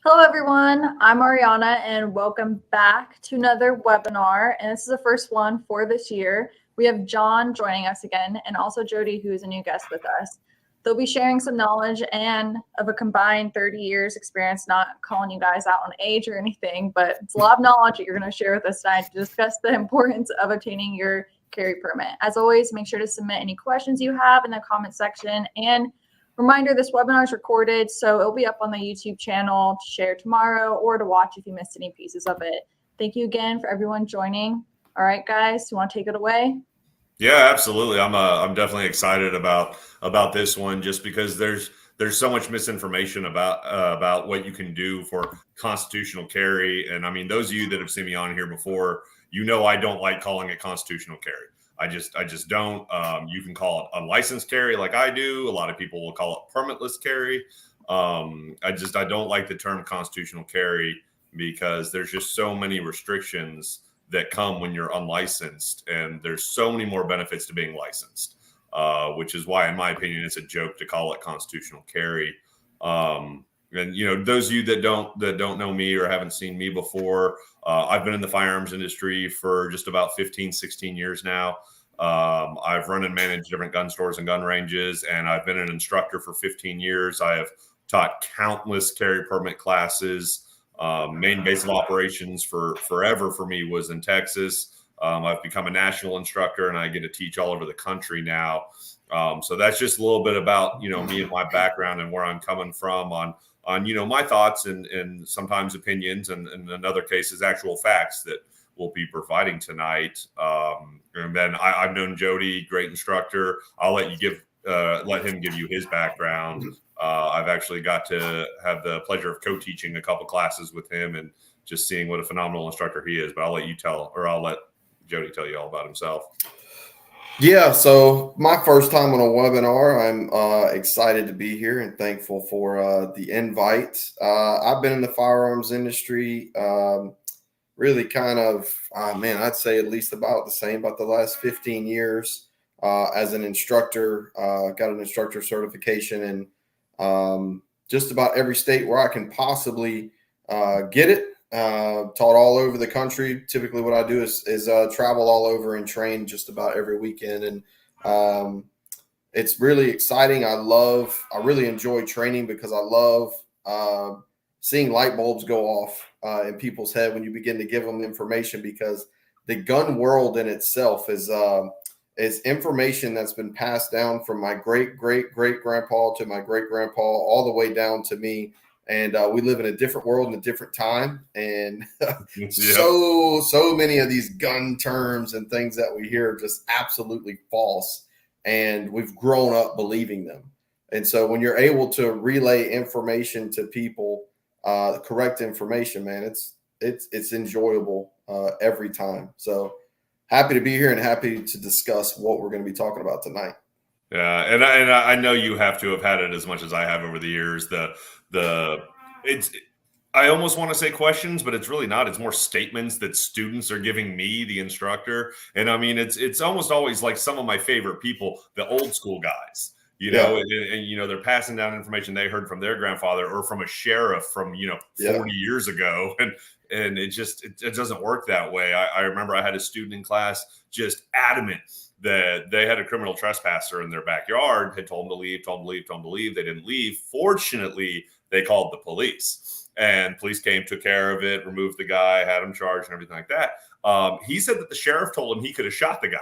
Hello, everyone. I'm Ariana, and welcome back to another webinar. And this is the first one for this year. We have John joining us again, and also Jody, who is a new guest with us. They'll be sharing some knowledge and of a combined 30 years experience, not calling you guys out on age or anything, but it's a lot of knowledge that you're going to share with us tonight to discuss the importance of obtaining your carry permit. As always, make sure to submit any questions you have in the comment section. And reminder, this webinar is recorded, so it'll be up on the YouTube channel to share tomorrow or to watch if you missed any pieces of it. Thank you again for everyone joining. All right, guys, you want to take it away? Yeah, absolutely. I'm definitely excited about this one just because there's so much misinformation about what you can do for constitutional carry. And I mean, those of you that have seen me on here before, I don't like calling it constitutional carry. I just don't. You can call it unlicensed carry like I do. A lot of people will call it permitless carry. I don't like the term constitutional carry because there's just so many restrictions that come when you're unlicensed, and there's so many more benefits to being licensed, which is why, in my opinion, it's a joke to call it constitutional carry. And those of you that don't know me or haven't seen me before, I've been in the firearms industry for just about 15, 16 years now. I've run and managed different gun stores and gun ranges, and I've been an instructor for 15 years. I have taught countless carry permit classes. Main base of operations for forever for me was in Texas. I've become a national instructor, and I get to teach all over the country now. So that's just a little bit about, me and my background and where I'm coming from on my thoughts and sometimes opinions, and in other cases, actual facts that we'll be providing tonight. And then I've known Jody, great instructor. I'll let him give you his background. I've actually got to have the pleasure of co-teaching a couple classes with him and just seeing what a phenomenal instructor he is. But I'll let Jody tell you all about himself. Yeah, so my first time on a webinar. I'm excited to be here and thankful for the invite. I've been in the firearms industry really kind of, I'd say at least about the last 15 years as an instructor. Got an instructor certification in just about every state where I can possibly get it. Taught all over the country. Typically what I do is travel all over and train just about every weekend. And it's really exciting. I really enjoy training because I love seeing light bulbs go off in people's head when you begin to give them information, because the gun world in itself is information that's been passed down from my great grandpa to my great grandpa all the way down to me. And we live in a different world in a different time. And so many of these gun terms and things that we hear are just absolutely false. And we've grown up believing them. And so when you're able to relay information to people, correct information, man, it's enjoyable every time. So happy to be here and happy to discuss what we're going to be talking about tonight. Yeah, and I know you have to have had it as much as I have over the years. I almost want to say questions, but it's really not. It's more statements that students are giving me, the instructor. And I mean, it's almost always like some of my favorite people, the old school guys, and they're passing down information they heard from their grandfather or from a sheriff from, 40 years ago. And it doesn't work that way. I remember I had a student in class just adamant that they had a criminal trespasser in their backyard, had told them to leave. They didn't leave. Fortunately, they called the police, and police came, took care of it, removed the guy, had him charged and everything like that. He said that the sheriff told him he could have shot the guy.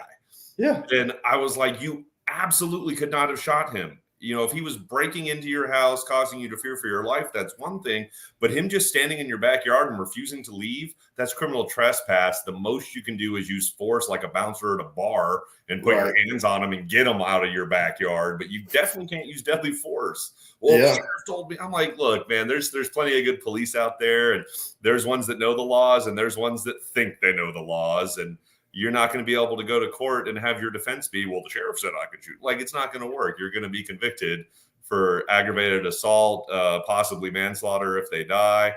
Yeah. And I was like, you absolutely could not have shot him. If he was breaking into your house, causing you to fear for your life, that's one thing. But him just standing in your backyard and refusing to leave, that's criminal trespass. The most you can do is use force like a bouncer at a bar and put your hands on him and get him out of your backyard. But you definitely can't use deadly force. Well, the sheriff told me, I'm like, look, man, there's plenty of good police out there. And there's ones that know the laws and there's ones that think they know the laws. And you're not going to be able to go to court and have your defense be, well, the sheriff said I could shoot. Like, it's not going to work. You're going to be convicted for aggravated assault, possibly manslaughter if they die.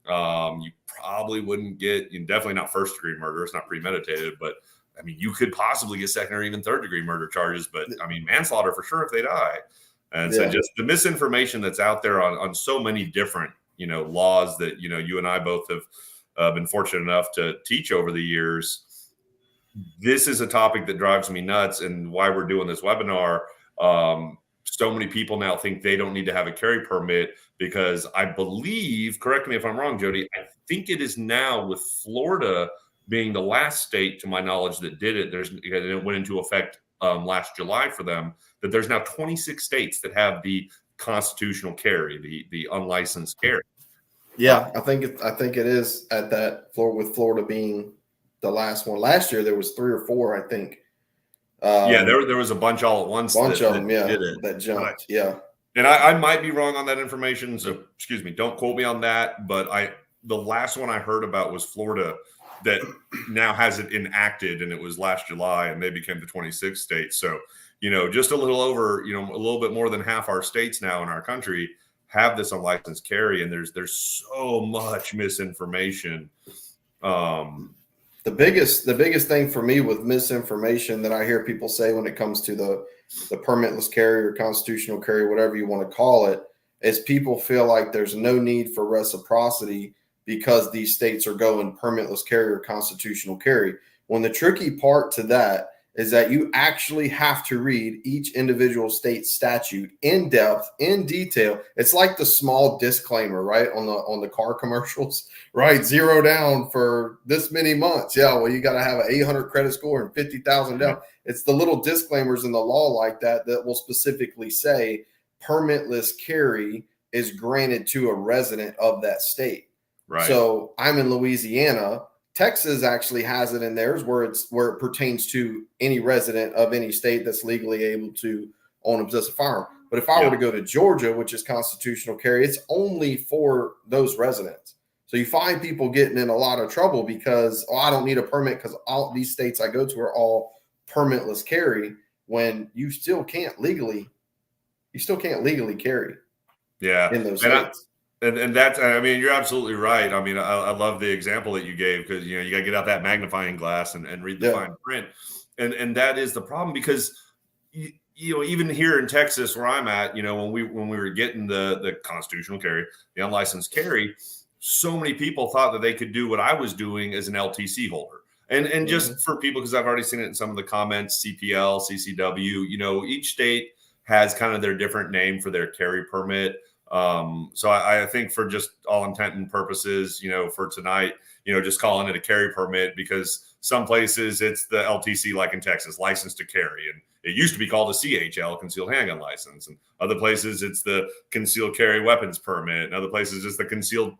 You probably wouldn't get, definitely not first degree murder. It's not premeditated, but I mean, you could possibly get second or even third degree murder charges, but I mean, manslaughter for sure if they die. And so just the misinformation that's out there on so many different, laws that, you and I both have been fortunate enough to teach over the years. This is a topic that drives me nuts, and why we're doing this webinar. So many people now think they don't need to have a carry permit because I believe, correct me if I'm wrong, Jody, I think it is now with Florida being the last state, to my knowledge, that did it. It went into effect last July for them, that there's now 26 states that have the constitutional carry, the unlicensed carry. Yeah, I think it is at that floor, with Florida being the last one. Last year there was 3 or 4, I think. Yeah, there was a bunch all at once. Bunch of them, yeah, did it. that jumped. Yeah. And I might be wrong on that information, so excuse me, don't quote me on that. But the last one I heard about was Florida, that now has it enacted, and it was last July, and they became the 26th state. So, just a little over, a little bit more than half our states now in our country have this unlicensed carry, and there's so much misinformation. The biggest thing for me with misinformation that I hear people say when it comes to the permitless carry or constitutional carry, whatever you want to call it, is people feel like there's no need for reciprocity because these states are going permitless carry or constitutional carry. When the tricky part to that is that you actually have to read each individual state statute in depth, in detail. It's like the small disclaimer, right, on the car commercials, right? 0 down for this many months. Yeah, well, you got to have an 800 credit score and 50,000 down. It's the little disclaimers in the law like that will specifically say permitless carry is granted to a resident of that state. Right. So I'm in Louisiana. Texas actually has it in theirs where it pertains to any resident of any state that's legally able to own and possess a firearm. But if I were to go to Georgia, which is constitutional carry, it's only for those residents. So you find people getting in a lot of trouble because, I don't need a permit because all these states I go to are all permitless carry, when you still can't legally carry. Yeah. In those states. And that's, I mean, you're absolutely right. I mean, I love the example that you gave, because, you got to get out that magnifying glass and read the fine print. And that is the problem, because, even here in Texas where I'm at, when we were getting the constitutional carry, the unlicensed carry, so many people thought that they could do what I was doing as an LTC holder. And just for people, because I've already seen it in some of the comments, CPL, CCW, each state has kind of their different name for their carry permit. So I think for just all intent and purposes, for tonight, just calling it a carry permit, because some places it's the LTC, like in Texas, license to carry. And it used to be called a CHL, concealed handgun license. And other places it's the concealed carry weapons permit. And other places it's the concealed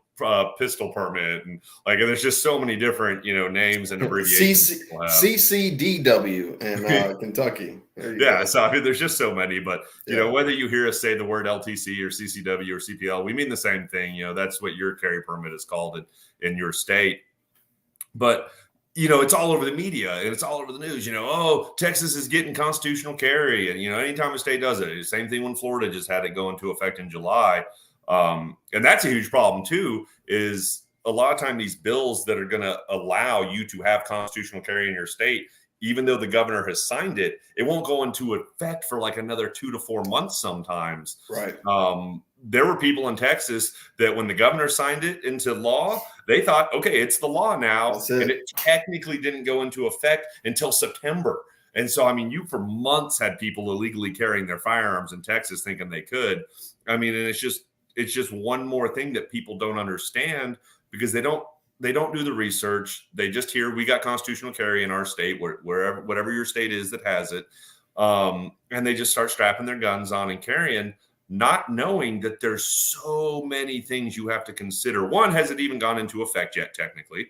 pistol permit. And there's just so many different, names and abbreviations. CCDW in Kentucky. Yeah. So, I mean, there's just so many, but whether you hear us say the word LTC or CCW or CPL, we mean the same thing. That's what your carry permit is called in your state. But, it's all over the media and it's all over the news. Texas is getting constitutional carry. And, anytime a state does it, same thing when Florida just had it go into effect in July. And that's a huge problem too, is a lot of time these bills that are going to allow you to have constitutional carry in your state, even though the governor has signed it, it won't go into effect for another 2 to 4 months sometimes. Right. There were people in Texas that when the governor signed it into law, they thought, okay, it's the law now. And it technically didn't go into effect until September. And so, I mean, you for months had people illegally carrying their firearms in Texas thinking they could. I mean, and it's just one more thing that people don't understand, because they don't do the research. They just hear we got constitutional carry in our state, whatever your state is that has it. And they just start strapping their guns on and carrying, not knowing that there's so many things you have to consider. One, has it even gone into effect yet, technically?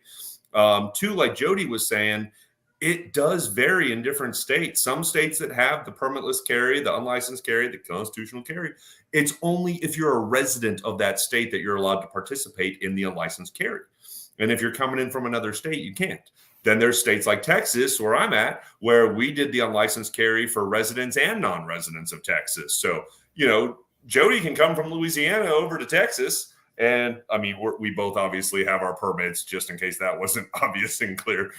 Two, like Jody was saying, it does vary in different states. Some states that have the permitless carry, the unlicensed carry, the constitutional carry, it's only if you're a resident of that state that you're allowed to participate in the unlicensed carry. And if you're coming in from another state, you can't. Then there's states like Texas, where I'm at, where we did the unlicensed carry for residents and non-residents of Texas. So, Jody can come from Louisiana over to Texas. And I mean, we both obviously have our permits, just in case that wasn't obvious and clear.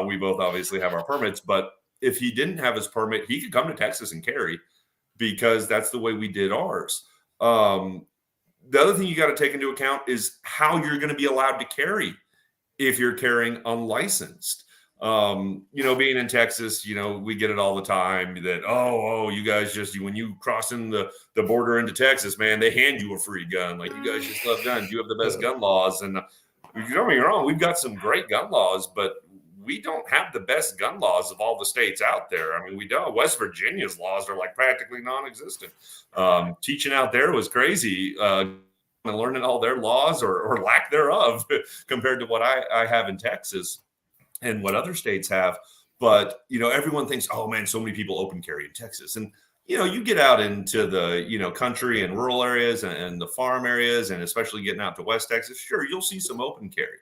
We both obviously have our permits. But if he didn't have his permit, he could come to Texas and carry, because that's the way we did ours. the other thing you got to take into account is how you're going to be allowed to carry if you're carrying unlicensed. Being in Texas, we get it all the time that, you guys when you cross in the border into Texas, man, they hand you a free gun. Like, you guys just love guns. You have the best gun laws. And don't get me wrong, we've got some great gun laws, but we don't have the best gun laws of all the states out there. I mean, we don't. West Virginia's laws are like practically non-existent. Teaching out there was crazy. And learning all their laws or lack thereof compared to what I have in Texas and what other states have. But, everyone thinks, oh man, so many people open carry in Texas. And, you get out into the, country and rural areas and the farm areas, and especially getting out to West Texas, sure, you'll see some open carry.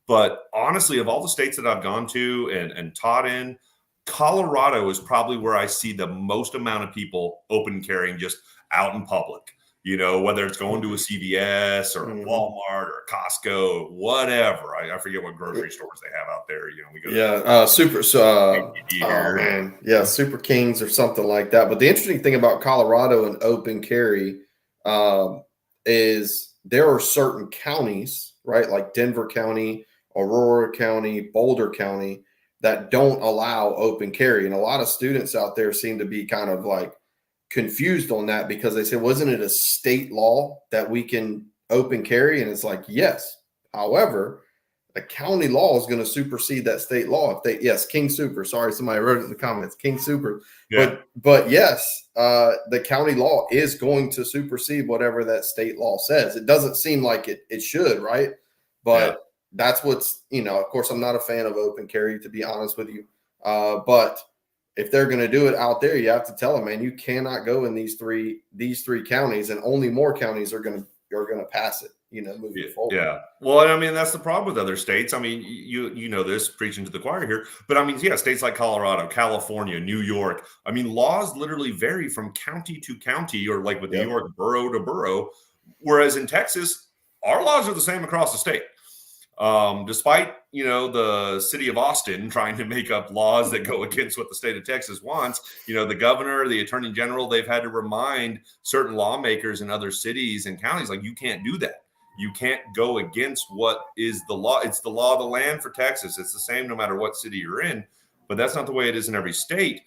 But honestly, of all the states that I've gone to and taught in, Colorado is probably where I see the most amount of people open carrying just out in public. Whether it's going to a CVS or a Walmart or a Costco, whatever. I forget what grocery stores they have out there. We go Super Kings or something like that. But the interesting thing about Colorado and open carry is there are certain counties, right, like Denver County, Aurora County, Boulder County, that don't allow open carry. And a lot of students out there seem to be kind of like confused on that because they said, wasn't it a state law that we can open carry? And it's like, yes. However, the county law is going to supersede that state law. King Super. Sorry, somebody wrote it in the comments, King Super. Yeah. But yes, the county law is going to supersede whatever that state law says. It doesn't seem like it should, right? But that's what's, of course, I'm not a fan of open carry, to be honest with you. But if they're going to do it out there, you have to tell them, man, you cannot go in these three counties, and only more counties are going to pass it, moving forward. Yeah. Well, I mean, that's the problem with other states. I mean, you know this, preaching to the choir here, but I mean, states like Colorado, California, New York. I mean, laws literally vary from county to county, or like with New York, borough to borough. Whereas in Texas, our laws are the same across the state. Despite, the city of Austin trying to make up laws that go against what the state of Texas wants, the governor, the attorney general, they've had to remind certain lawmakers in other cities and counties, like, you can't do that. You can't go against what is the law. It's the law of the land for Texas. It's the same no matter what city you're in, but that's not the way it is in every state.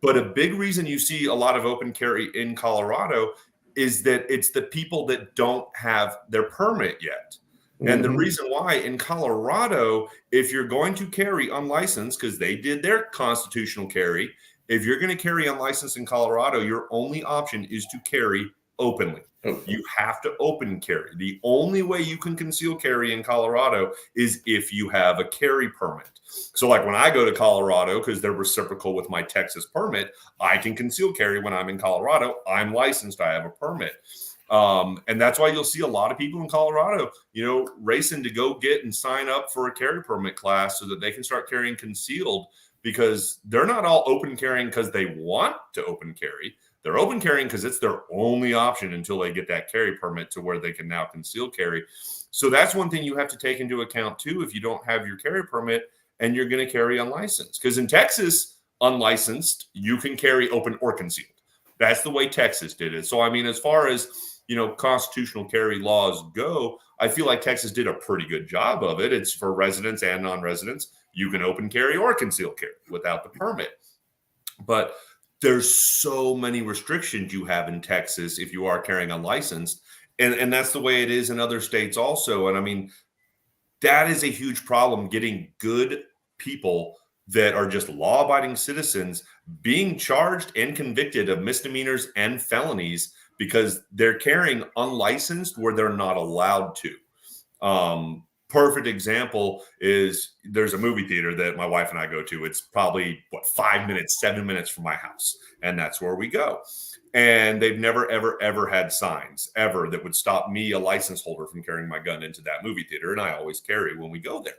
But a big reason you see a lot of open carry in Colorado is that it's the people that don't have their permit yet. And the reason why in Colorado, if you're going to carry unlicensed, because they did their constitutional carry, if you're going to carry unlicensed in Colorado, your only option is to carry openly. Okay. You have to open carry. The only way you can conceal carry in Colorado is if you have a carry permit. So like when I go to Colorado, because they're reciprocal with my Texas permit, I can conceal carry when I'm in Colorado. I'm licensed. I have a permit. And that's why you'll see a lot of people in Colorado, racing to go get and sign up for a carry permit class so that they can start carrying concealed, because they're not all open carrying because they want to open carry. They're open carrying because it's their only option until they get that carry permit to where they can now conceal carry. So that's one thing you have to take into account too, if you don't have your carry permit and you're going to carry unlicensed. Because in Texas, unlicensed, you can carry open or concealed. That's the way Texas did it. So, I mean, as far as constitutional carry laws go, I feel like Texas did a pretty good job of it. It's for residents and non-residents. You can open carry or conceal carry without the permit. But there's so many restrictions you have in Texas if you are carrying unlicensed. And that's the way it is in other states also. And I mean, that is a huge problem, getting good people that are just law-abiding citizens being charged and convicted of misdemeanors and felonies because they're carrying unlicensed where they're not allowed to. Perfect example is there's a movie theater that my wife and I go to. It's probably 7 minutes from my house. And that's where we go. And they've never, ever had signs ever that would stop me, a license holder, from carrying my gun into that movie theater. And I always carry when we go there.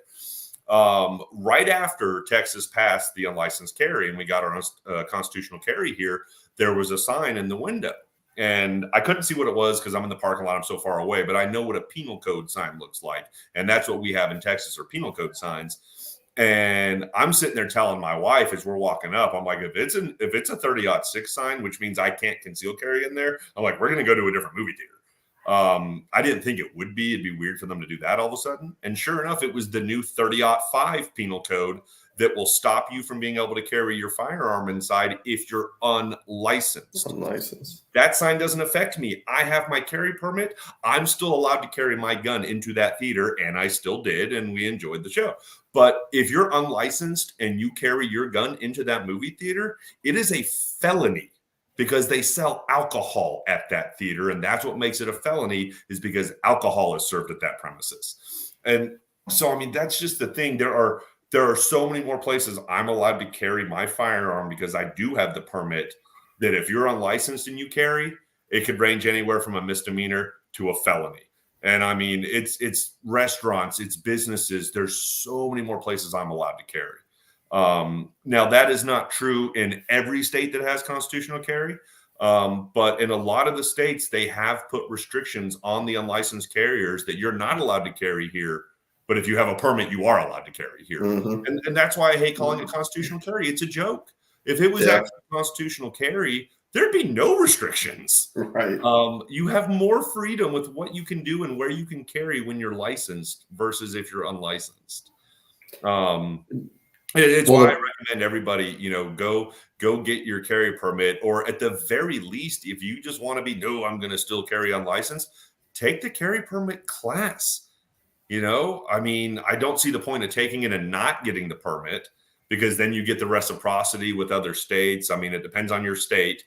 Right after Texas passed the unlicensed carry and we got our constitutional carry here, there was a sign in the window. And I couldn't see what it was because I'm in the parking lot. I'm so far away, but I know what a penal code sign looks like. And that's what we have in Texas, are penal code signs. And I'm sitting there telling my wife as we're walking up, I'm like, if it's a 30-06 sign, which means I can't conceal carry in there, I'm like, we're going to go to a different movie theater. I didn't think it would be. It'd be weird for them to do that all of a sudden. And sure enough, it was the new 30-05 penal code that will stop you from being able to carry your firearm inside if you're unlicensed. Unlicensed. That sign doesn't affect me. I have my carry permit. I'm still allowed to carry my gun into that theater, and I still did, and we enjoyed the show. But if you're unlicensed and you carry your gun into that movie theater, it is a felony because they sell alcohol at that theater, and that's what makes it a felony, is because alcohol is served at that premises. And so, I mean, that's just the thing. There are so many more places I'm allowed to carry my firearm because I do have the permit, that if you're unlicensed and you carry, it could range anywhere from a misdemeanor to a felony. And I mean, it's restaurants, it's businesses. There's so many more places I'm allowed to carry. Now, that is not true in every state that has constitutional carry. But in a lot of the states, they have put restrictions on the unlicensed carriers that you're not allowed to carry here. But if you have a permit, you are allowed to carry here. Mm-hmm. And that's why I hate calling it constitutional carry. It's a joke. If it was actually constitutional carry, there'd be no restrictions. Right. You have more freedom with what you can do and where you can carry when you're licensed versus if you're unlicensed. It's why I recommend everybody, go get your carry permit, or at the very least, if you just want to be, no, I'm going to still carry unlicensed, take the carry permit class. I mean, I don't see the point of taking it and not getting the permit, because then you get the reciprocity with other states. I mean, it depends on your state.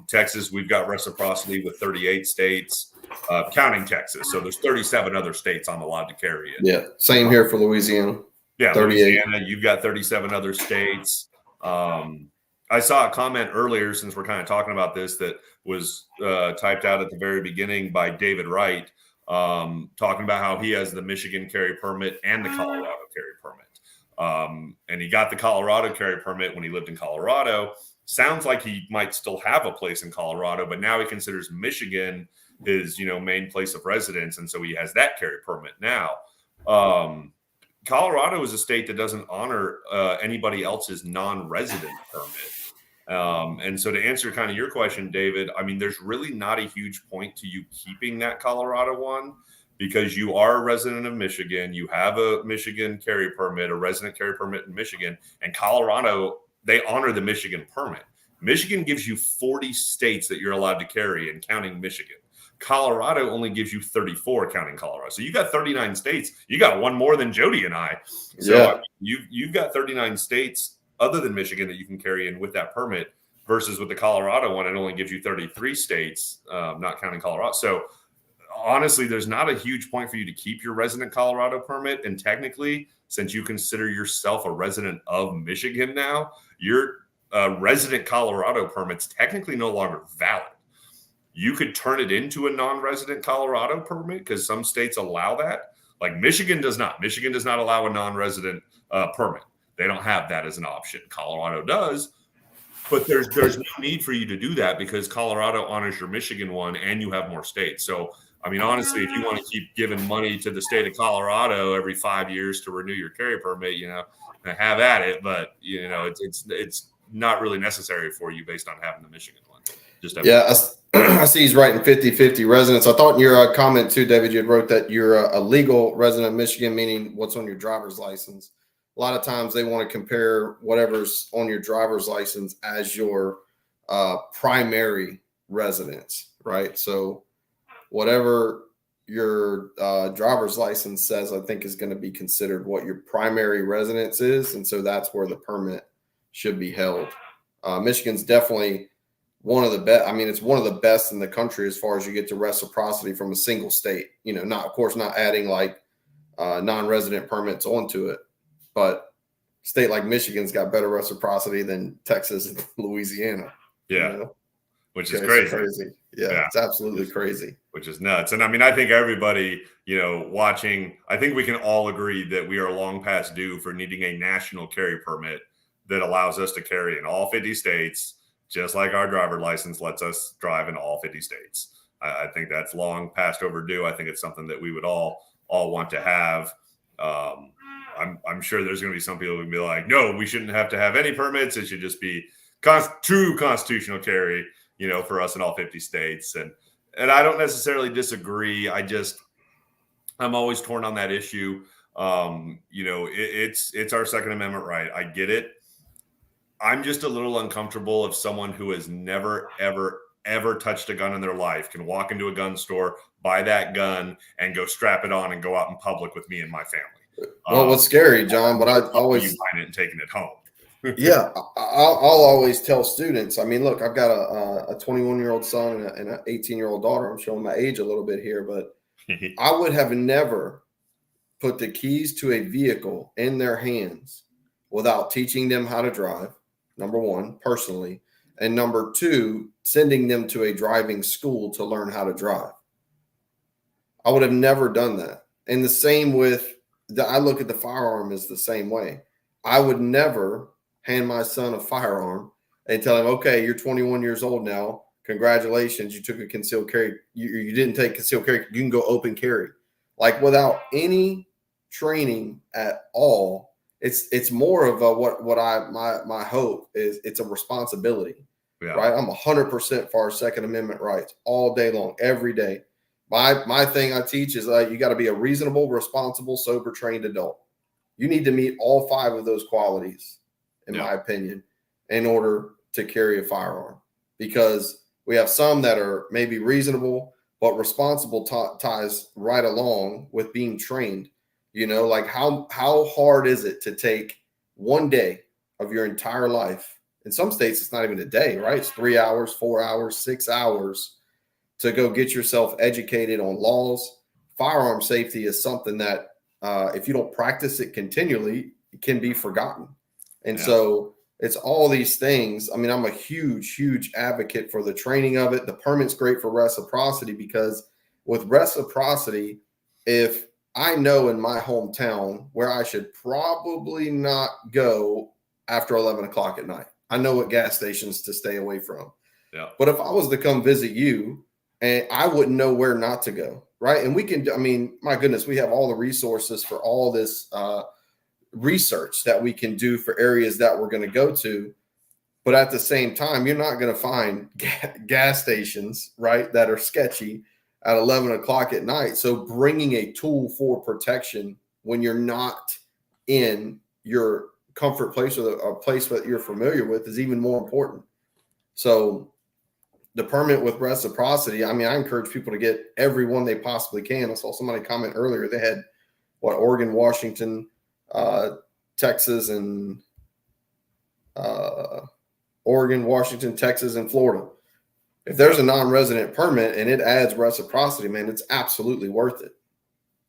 Texas, we've got reciprocity with 38 states, counting Texas. So there's 37 other states I'm allowed to carry it. Yeah, same here for Louisiana. Yeah, 38. Louisiana, you've got 37 other states. I saw a comment earlier, since we're kind of talking about this, that was typed out at the very beginning by David Wright, talking about how he has the Michigan carry permit and the Colorado carry permit. And he got the Colorado carry permit when he lived in Colorado. Sounds like he might still have a place in Colorado, but now he considers Michigan his, main place of residence. And so he has that carry permit now. Colorado is a state that doesn't honor anybody else's non-resident permit. And so to answer kind of your question, David, I mean, there's really not a huge point to you keeping that Colorado one, because you are a resident of Michigan. You have a Michigan carry permit, a resident carry permit in Michigan, and Colorado, they honor the Michigan permit. Michigan gives you 40 states that you're allowed to carry, and counting Michigan. Colorado only gives you 34, counting Colorado. So you got 39 states. You got one more than Jody and I. So Yeah. I mean, you've got 39 states other than Michigan that you can carry in with that permit, versus with the Colorado one, it only gives you 33 states, not counting Colorado. So honestly, there's not a huge point for you to keep your resident Colorado permit. And technically, since you consider yourself a resident of Michigan now, your resident Colorado permit's technically no longer valid. You could turn it into a non-resident Colorado permit, because some states allow that. Like Michigan does not. Michigan does not allow a non-resident permit. They don't have that as an option. Colorado does, but there's no need for you to do that, because Colorado honors your Michigan one, and you have more states. So, I mean, honestly, if you want to keep giving money to the state of Colorado every 5 years to renew your carry permit, have at it. But it's not really necessary for you based on having the Michigan one. I see he's writing 50-50 residents. I thought in your comment too, David, you had wrote that you're a legal resident of Michigan, meaning what's on your driver's license. A lot of times they want to compare whatever's on your driver's license as your primary residence, right? So whatever your driver's license says, I think, is going to be considered what your primary residence is. And so that's where the permit should be held. Michigan's definitely one of the best. I mean, it's one of the best in the country as far as you get to reciprocity from a single state. Not adding like non-resident permits onto it, but a state like Michigan's got better reciprocity than Texas and Louisiana. Yeah, which is crazy. Yeah, it's absolutely crazy. Which is nuts. And I mean, I think everybody, watching, I think we can all agree that we are long past due for needing a national carry permit that allows us to carry in all 50 states. Just like our driver license lets us drive in all 50 states. I think that's long past overdue. I think it's something that we would all want to have. I'm sure there's going to be some people who would be like, no, we shouldn't have to have any permits. It should just be true constitutional carry, for us in all 50 states. And and I don't necessarily disagree. I'm always torn on that issue. It's our Second Amendment right. I get it. I'm just a little uncomfortable if someone who has never, ever, ever touched a gun in their life can walk into a gun store, buy that gun, and go strap it on and go out in public with me and my family. Well, what's scary, John, but I always you buying it and taking it home. yeah, I'll always tell students. I mean, look, I've got a 21-year-old son and an 18-year-old daughter. I'm showing my age a little bit here, but I would have never put the keys to a vehicle in their hands without teaching them how to drive. Number one, personally, and number two, sending them to a driving school to learn how to drive. I would have never done that. And the same with I look at the firearm as the same way. I would never hand my son a firearm and tell him, okay, you're 21 years old now. Congratulations. You took a concealed carry. You didn't take concealed carry. You can go open carry. Like without any training at all. It's more of my hope is it's a responsibility, right? I'm 100% for our Second Amendment rights all day long, every day. My thing I teach is you got to be a reasonable, responsible, sober, trained adult. You need to meet all 5 of those qualities, in my opinion, in order to carry a firearm. Because we have some that are maybe reasonable, but responsible ties right along with being trained. Like how hard is it to take one day of your entire life? In some states, it's not even a day, right? It's 3 hours, 4 hours, 6 hours to go get yourself educated on laws. Firearm safety is something that if you don't practice it continually, it can be forgotten. And so it's all these things. I mean, I'm a huge, huge advocate for the training of it. The permit's great for reciprocity because with reciprocity, if I know in my hometown where I should probably not go after 11 o'clock at night, I know what gas stations to stay away from. Yeah. But if I was to come visit you, and I wouldn't know where not to go, right? And we can, I mean, my goodness, we have all the resources for all this research that we can do for areas that we're going to go to. But at the same time, you're not going to find gas stations, right, that are sketchy at 11 o'clock at night. So bringing a tool for protection when you're not in your comfort place or a place that you're familiar with is even more important. So the permit with reciprocity, I mean, I encourage people to get every one they possibly can. I saw somebody comment earlier. They had Oregon, Washington, Texas, and Oregon, Washington, Texas, and Florida. If there's a non-resident permit and it adds reciprocity, man, it's absolutely worth it.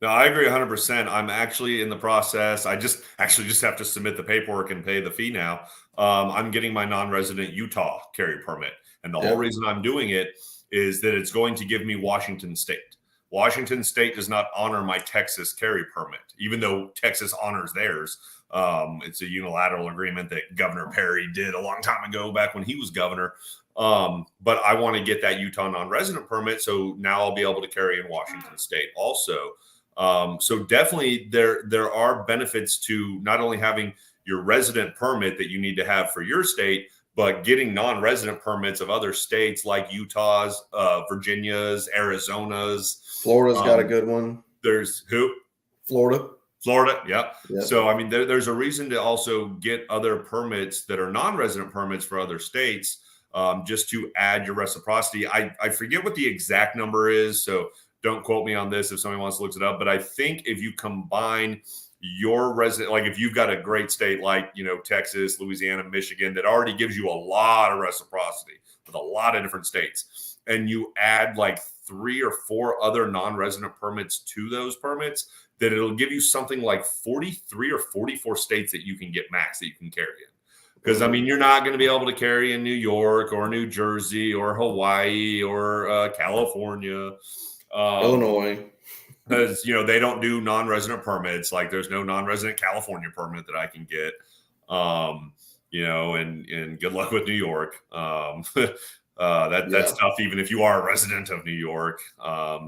No, I agree 100%. I'm actually in the process. I just have to submit the paperwork and pay the fee now. I'm getting my non-resident Utah carry permit. And the whole reason I'm doing it is that it's going to give me Washington State. Washington State does not honor my Texas carry permit, even though Texas honors theirs. It's a unilateral agreement that Governor Perry did a long time ago, back when he was governor. But I want to get that Utah non-resident permit, so now I'll be able to carry in Washington State also. So definitely there are benefits to not only having your resident permit that you need to have for your state, but getting non-resident permits of other states like Utah's, Virginia's, Arizona's. Florida's got a good one. There's who? Florida. Yeah. So, I mean, there's a reason to also get other permits that are non-resident permits for other states, just to add your reciprocity. I forget what the exact number is, so don't quote me on this if somebody wants to look it up. But I think if you combine your resident, like if you've got a great state like, Texas, Louisiana, Michigan, that already gives you a lot of reciprocity with a lot of different states, and you add like 3 or 4 other non-resident permits to those permits, that it'll give you something like 43 or 44 states that you can get max that you can carry in. Because, I mean, you're not going to be able to carry in New York or New Jersey or Hawaii or California. Illinois. Because, they don't do non-resident permits. Like there's no non-resident California permit that I can get, and good luck with New York. That's tough, even if you are a resident of New York,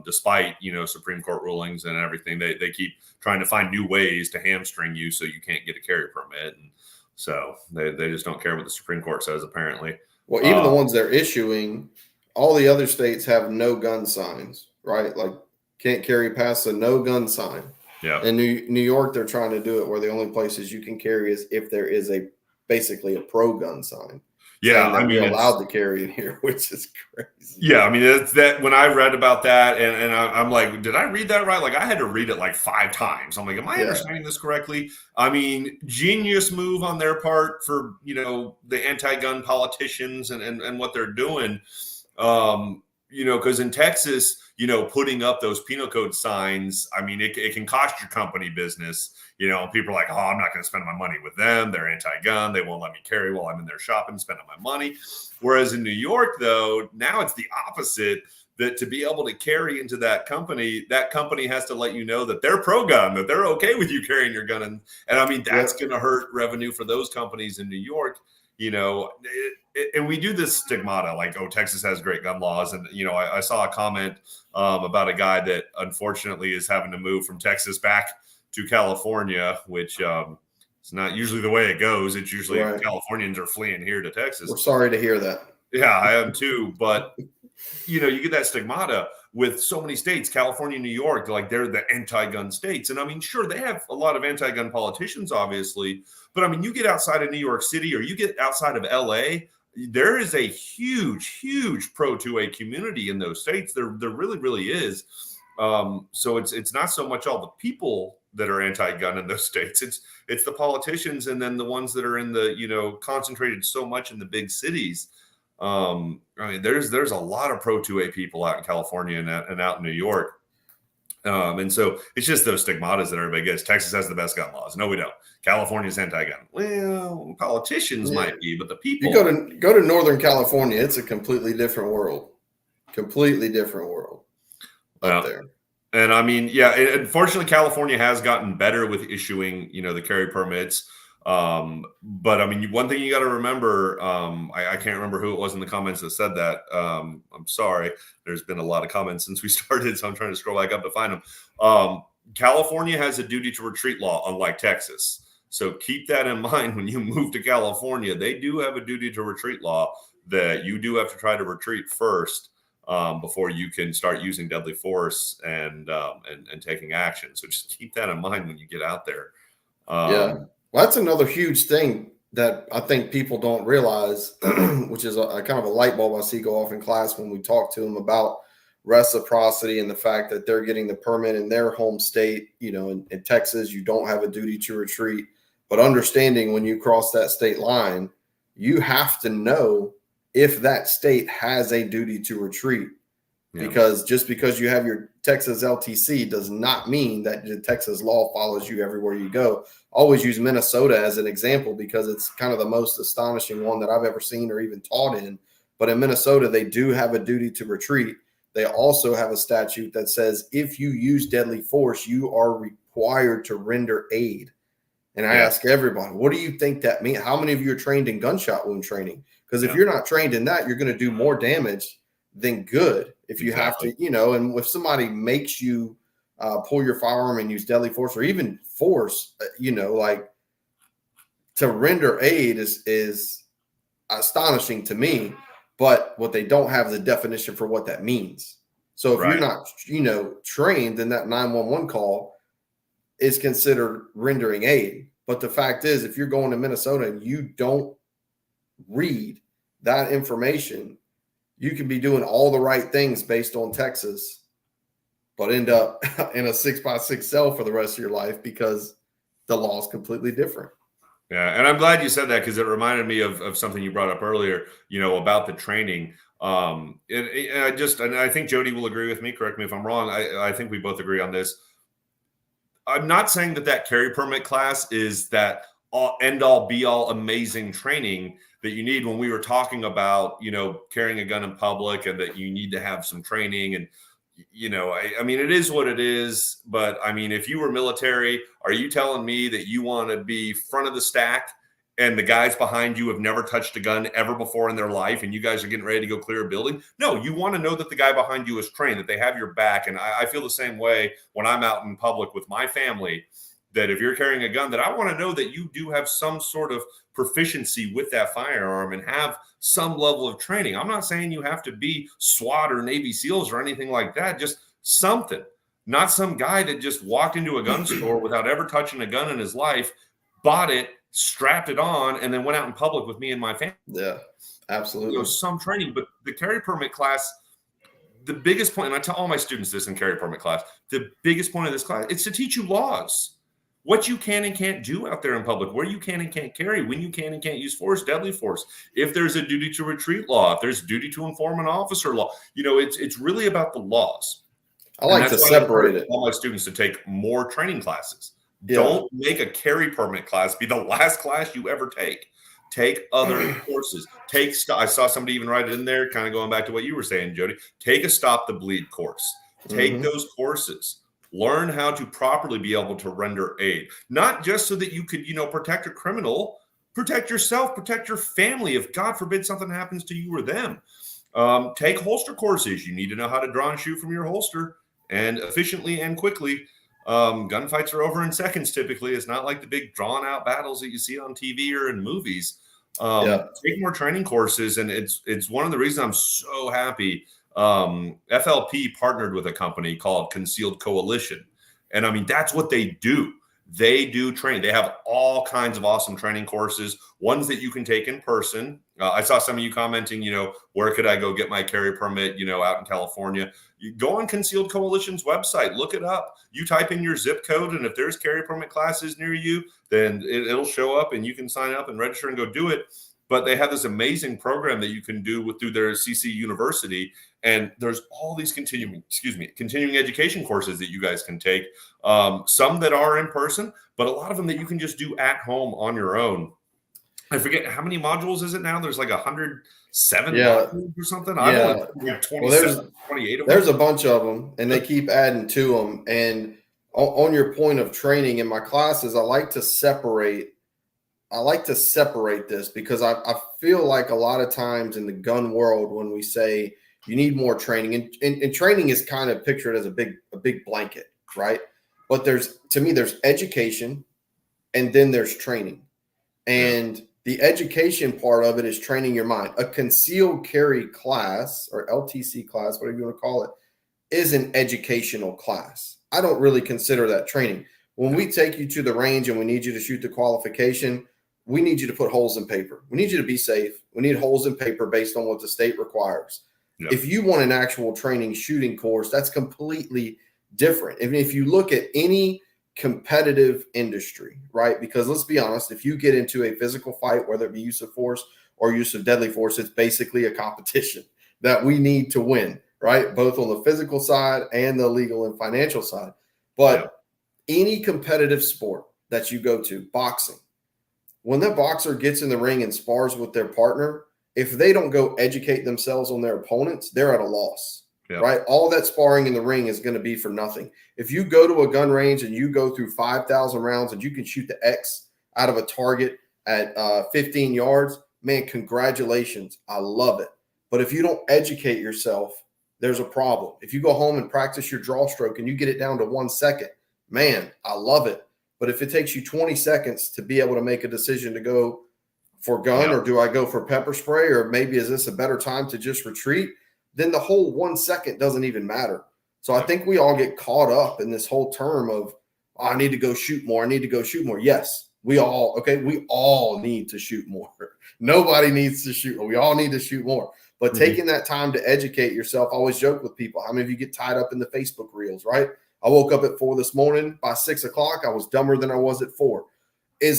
despite, Supreme Court rulings and everything. They keep trying to find new ways to hamstring you so you can't get a carry permit. And so they just don't care what the Supreme Court says, apparently. Well, even the ones they're issuing all the other states have no gun signs, right? Like can't carry past a no gun sign. Yeah. In New York, they're trying to do it where the only places you can carry is if there is basically a pro gun sign. Yeah, saying that I mean, we're allowed to carry in here, which is crazy. Yeah, I mean, it's that when I read about that, and I'm like, did I read that right? Like, I had to read it like 5 times. I'm like, am I understanding this correctly? I mean, genius move on their part for, the anti-gun politicians and what they're doing. Because in Texas, putting up those penal code signs, I mean, it can cost your company business. People are like, oh, I'm not going to spend my money with them. They're anti-gun. They won't let me carry while I'm in there shopping, spending my money. Whereas in New York, though, now it's the opposite. That to be able to carry into that company has to let you know that they're pro-gun, that they're okay with you carrying your gun. And I mean, that's going to hurt revenue for those companies in New York. And we do this stigmata, like, oh, Texas has great gun laws. And, I saw a comment about a guy that unfortunately is having to move from Texas back to California, which it's not usually the way it goes. It's usually Californians are fleeing here to Texas. We're sorry to hear that. Yeah, I am too. But, you get that stigmata with so many states, California, New York, like they're the anti-gun states. And I mean, sure, they have a lot of anti-gun politicians, obviously. But I mean, you get outside of New York City or you get outside of LA, there is a huge, huge pro-2A community in those states. There really, really is. So it's not so much all the people that are anti-gun in those states. It's the politicians and then the ones that are in the, concentrated so much in the big cities. I mean, there's a lot of pro-2A people out in California and out in New York. And so it's just those stigmatas that everybody gets. Texas has the best gun laws. No, we don't. California's anti-gun. Well, politicians might be, but the people. You go to Northern California, it's a completely different world. Completely different world up there. And I mean, yeah, unfortunately, California has gotten better with issuing, the carry permits. But I mean, one thing you got to remember, I can't remember who it was in the comments that said that. I'm sorry. There's been a lot of comments since we started, so I'm trying to scroll back up to find them. California has a duty to retreat law, unlike Texas. So keep that in mind when you move to California. They do have a duty to retreat law that you do have to try to retreat first before you can start using deadly force and taking action. So just keep that in mind when you get out there. Well, that's another huge thing that I think people don't realize, which is a kind of a light bulb I see go off in class when we talk to them about reciprocity and the fact that they're getting the permit in their home state. In Texas, you don't have a duty to retreat, but understanding when you cross that state line, you have to know if that state has a duty to retreat. Because just because you have your Texas LTC does not mean that the Texas law follows you everywhere you go. Always use Minnesota as an example because it's kind of the most astonishing one that I've ever seen or even taught in. But in Minnesota, they do have a duty to retreat. They also have a statute that says if you use deadly force, you are required to render aid. And I ask everybody, what do you think that means? How many of you are trained in gunshot wound training? Because if you're not trained in that, you're going to do more damage than good. If you have to, and if somebody makes you pull your firearm and use deadly force or even force, like to render aid is astonishing to me. But what they don't have is a definition for what that means. So if you're not, trained, then that 911 call is considered rendering aid. But the fact is, if you're going to Minnesota and you don't read that information, you can be doing all the right things based on Texas, but end up in a 6x6 cell for the rest of your life because the law is completely different. Yeah, and I'm glad you said that because it reminded me of something you brought up earlier, about the training. And I think Jody will agree with me. Correct me if I'm wrong. I think we both agree on this. I'm not saying that carry permit class is that end all be all amazing training that you need when we were talking about, carrying a gun in public and that you need to have some training. And, I mean, it is what it is. But I mean, if you were military, are you telling me that you want to be front of the stack and the guys behind you have never touched a gun ever before in their life and you guys are getting ready to go clear a building? No, you want to know that the guy behind you is trained, that they have your back. And I feel the same way when I'm out in public with my family. that if you're carrying a gun, that I want to know that you do have some sort of proficiency with that firearm and have some level of training. I'm not saying you have to be SWAT or Navy SEALs or anything like that, just something. Not some guy that just walked into a gun store without ever touching a gun in his life, bought it, strapped it on, and then went out in public with me and my family. Yeah, absolutely. You know, some training, but the carry permit class, the biggest point, and I tell all my students this in carry permit class, the biggest point of this class, it's to teach you laws. What you can and can't do out there in public, where you can and can't carry, when you can and can't use force, deadly force. If there's a duty to retreat law, if there's duty to inform an officer law, you know, it's really about the laws. I like to separate it. All my students to take more training classes. Yeah. Don't make a carry permit class be the last class you ever take. Take other courses. I saw somebody even write it in there, kind of going back to what you were saying, Jody. Take a Stop the Bleed course. Take those courses. Learn how to properly be able to render aid, not just so that you could, you know, protect a criminal, protect yourself, protect your family. If God forbid something happens to you or them, take holster courses. You need to know how to draw and shoot from your holster and efficiently and quickly. Gunfights are over in seconds. Typically, it's not like the big drawn out battles that you see on TV or in movies. Take more training courses, and it's one of the reasons I'm so happy. FLP partnered with a company called Concealed Coalition. And I mean, that's what they do. They do training. They have all kinds of awesome training courses, ones that you can take in person. I saw some of you commenting, you know, where could I go get my carry permit, you know, out in California? You go on Concealed Coalition's website, look it up. You type in your zip code, and if there's carry permit classes near you, then it'll show up and you can sign up and register and go do it. But they have this amazing program that you can do through their CC University. And there's all these continuing education courses that you guys can take. Some that are in person, but a lot of them that you can just do at home on your own. I forget how many modules is it now? There's like 107 modules or something. I've only 28 of them. There's a bunch of them, and they keep adding to them. And on your point of training in my classes, I like to separate this because I feel like a lot of times in the gun world, when we say you need more training, and training is kind of pictured as a big blanket, right? But there's education, and then there's training. And the education part of it is training your mind. A concealed carry class, or LTC class, whatever you want to call it, is an educational class. I don't really consider that training. When we take you to the range and we need you to shoot the qualification, we need you to put holes in paper. We need you to be safe. We need holes in paper based on what the state requires. Yep. If you want an actual training shooting course, that's completely different. And if you look at any competitive industry, right? Because let's be honest, if you get into a physical fight, whether it be use of force or use of deadly force, it's basically a competition that we need to win, right? Both on the physical side and the legal and financial side. But any competitive sport that you go to, boxing, when the boxer gets in the ring and spars with their partner, if they don't go educate themselves on their opponents, they're at a loss, right? All that sparring in the ring is going to be for nothing. If you go to a gun range and you go through 5,000 rounds and you can shoot the X out of a target at 15 yards, man, congratulations. I love it. But if you don't educate yourself, there's a problem. If you go home and practice your draw stroke and you get it down to 1 second, man, I love it. But if it takes you 20 seconds to be able to make a decision to go for gun or do I go for pepper spray, or maybe is this a better time to just retreat, then the whole 1 second doesn't even matter. So I think we all get caught up in this whole term of, oh, I need to go shoot more. I need to go shoot more. Yes, we all need to shoot more. Nobody needs to shoot more. We all need to shoot more. But taking that time to educate yourself, I always joke with people, how many of you get tied up in the Facebook reels, right? I woke up at 4 this morning. By 6 o'clock, I was dumber than I was at 4. Are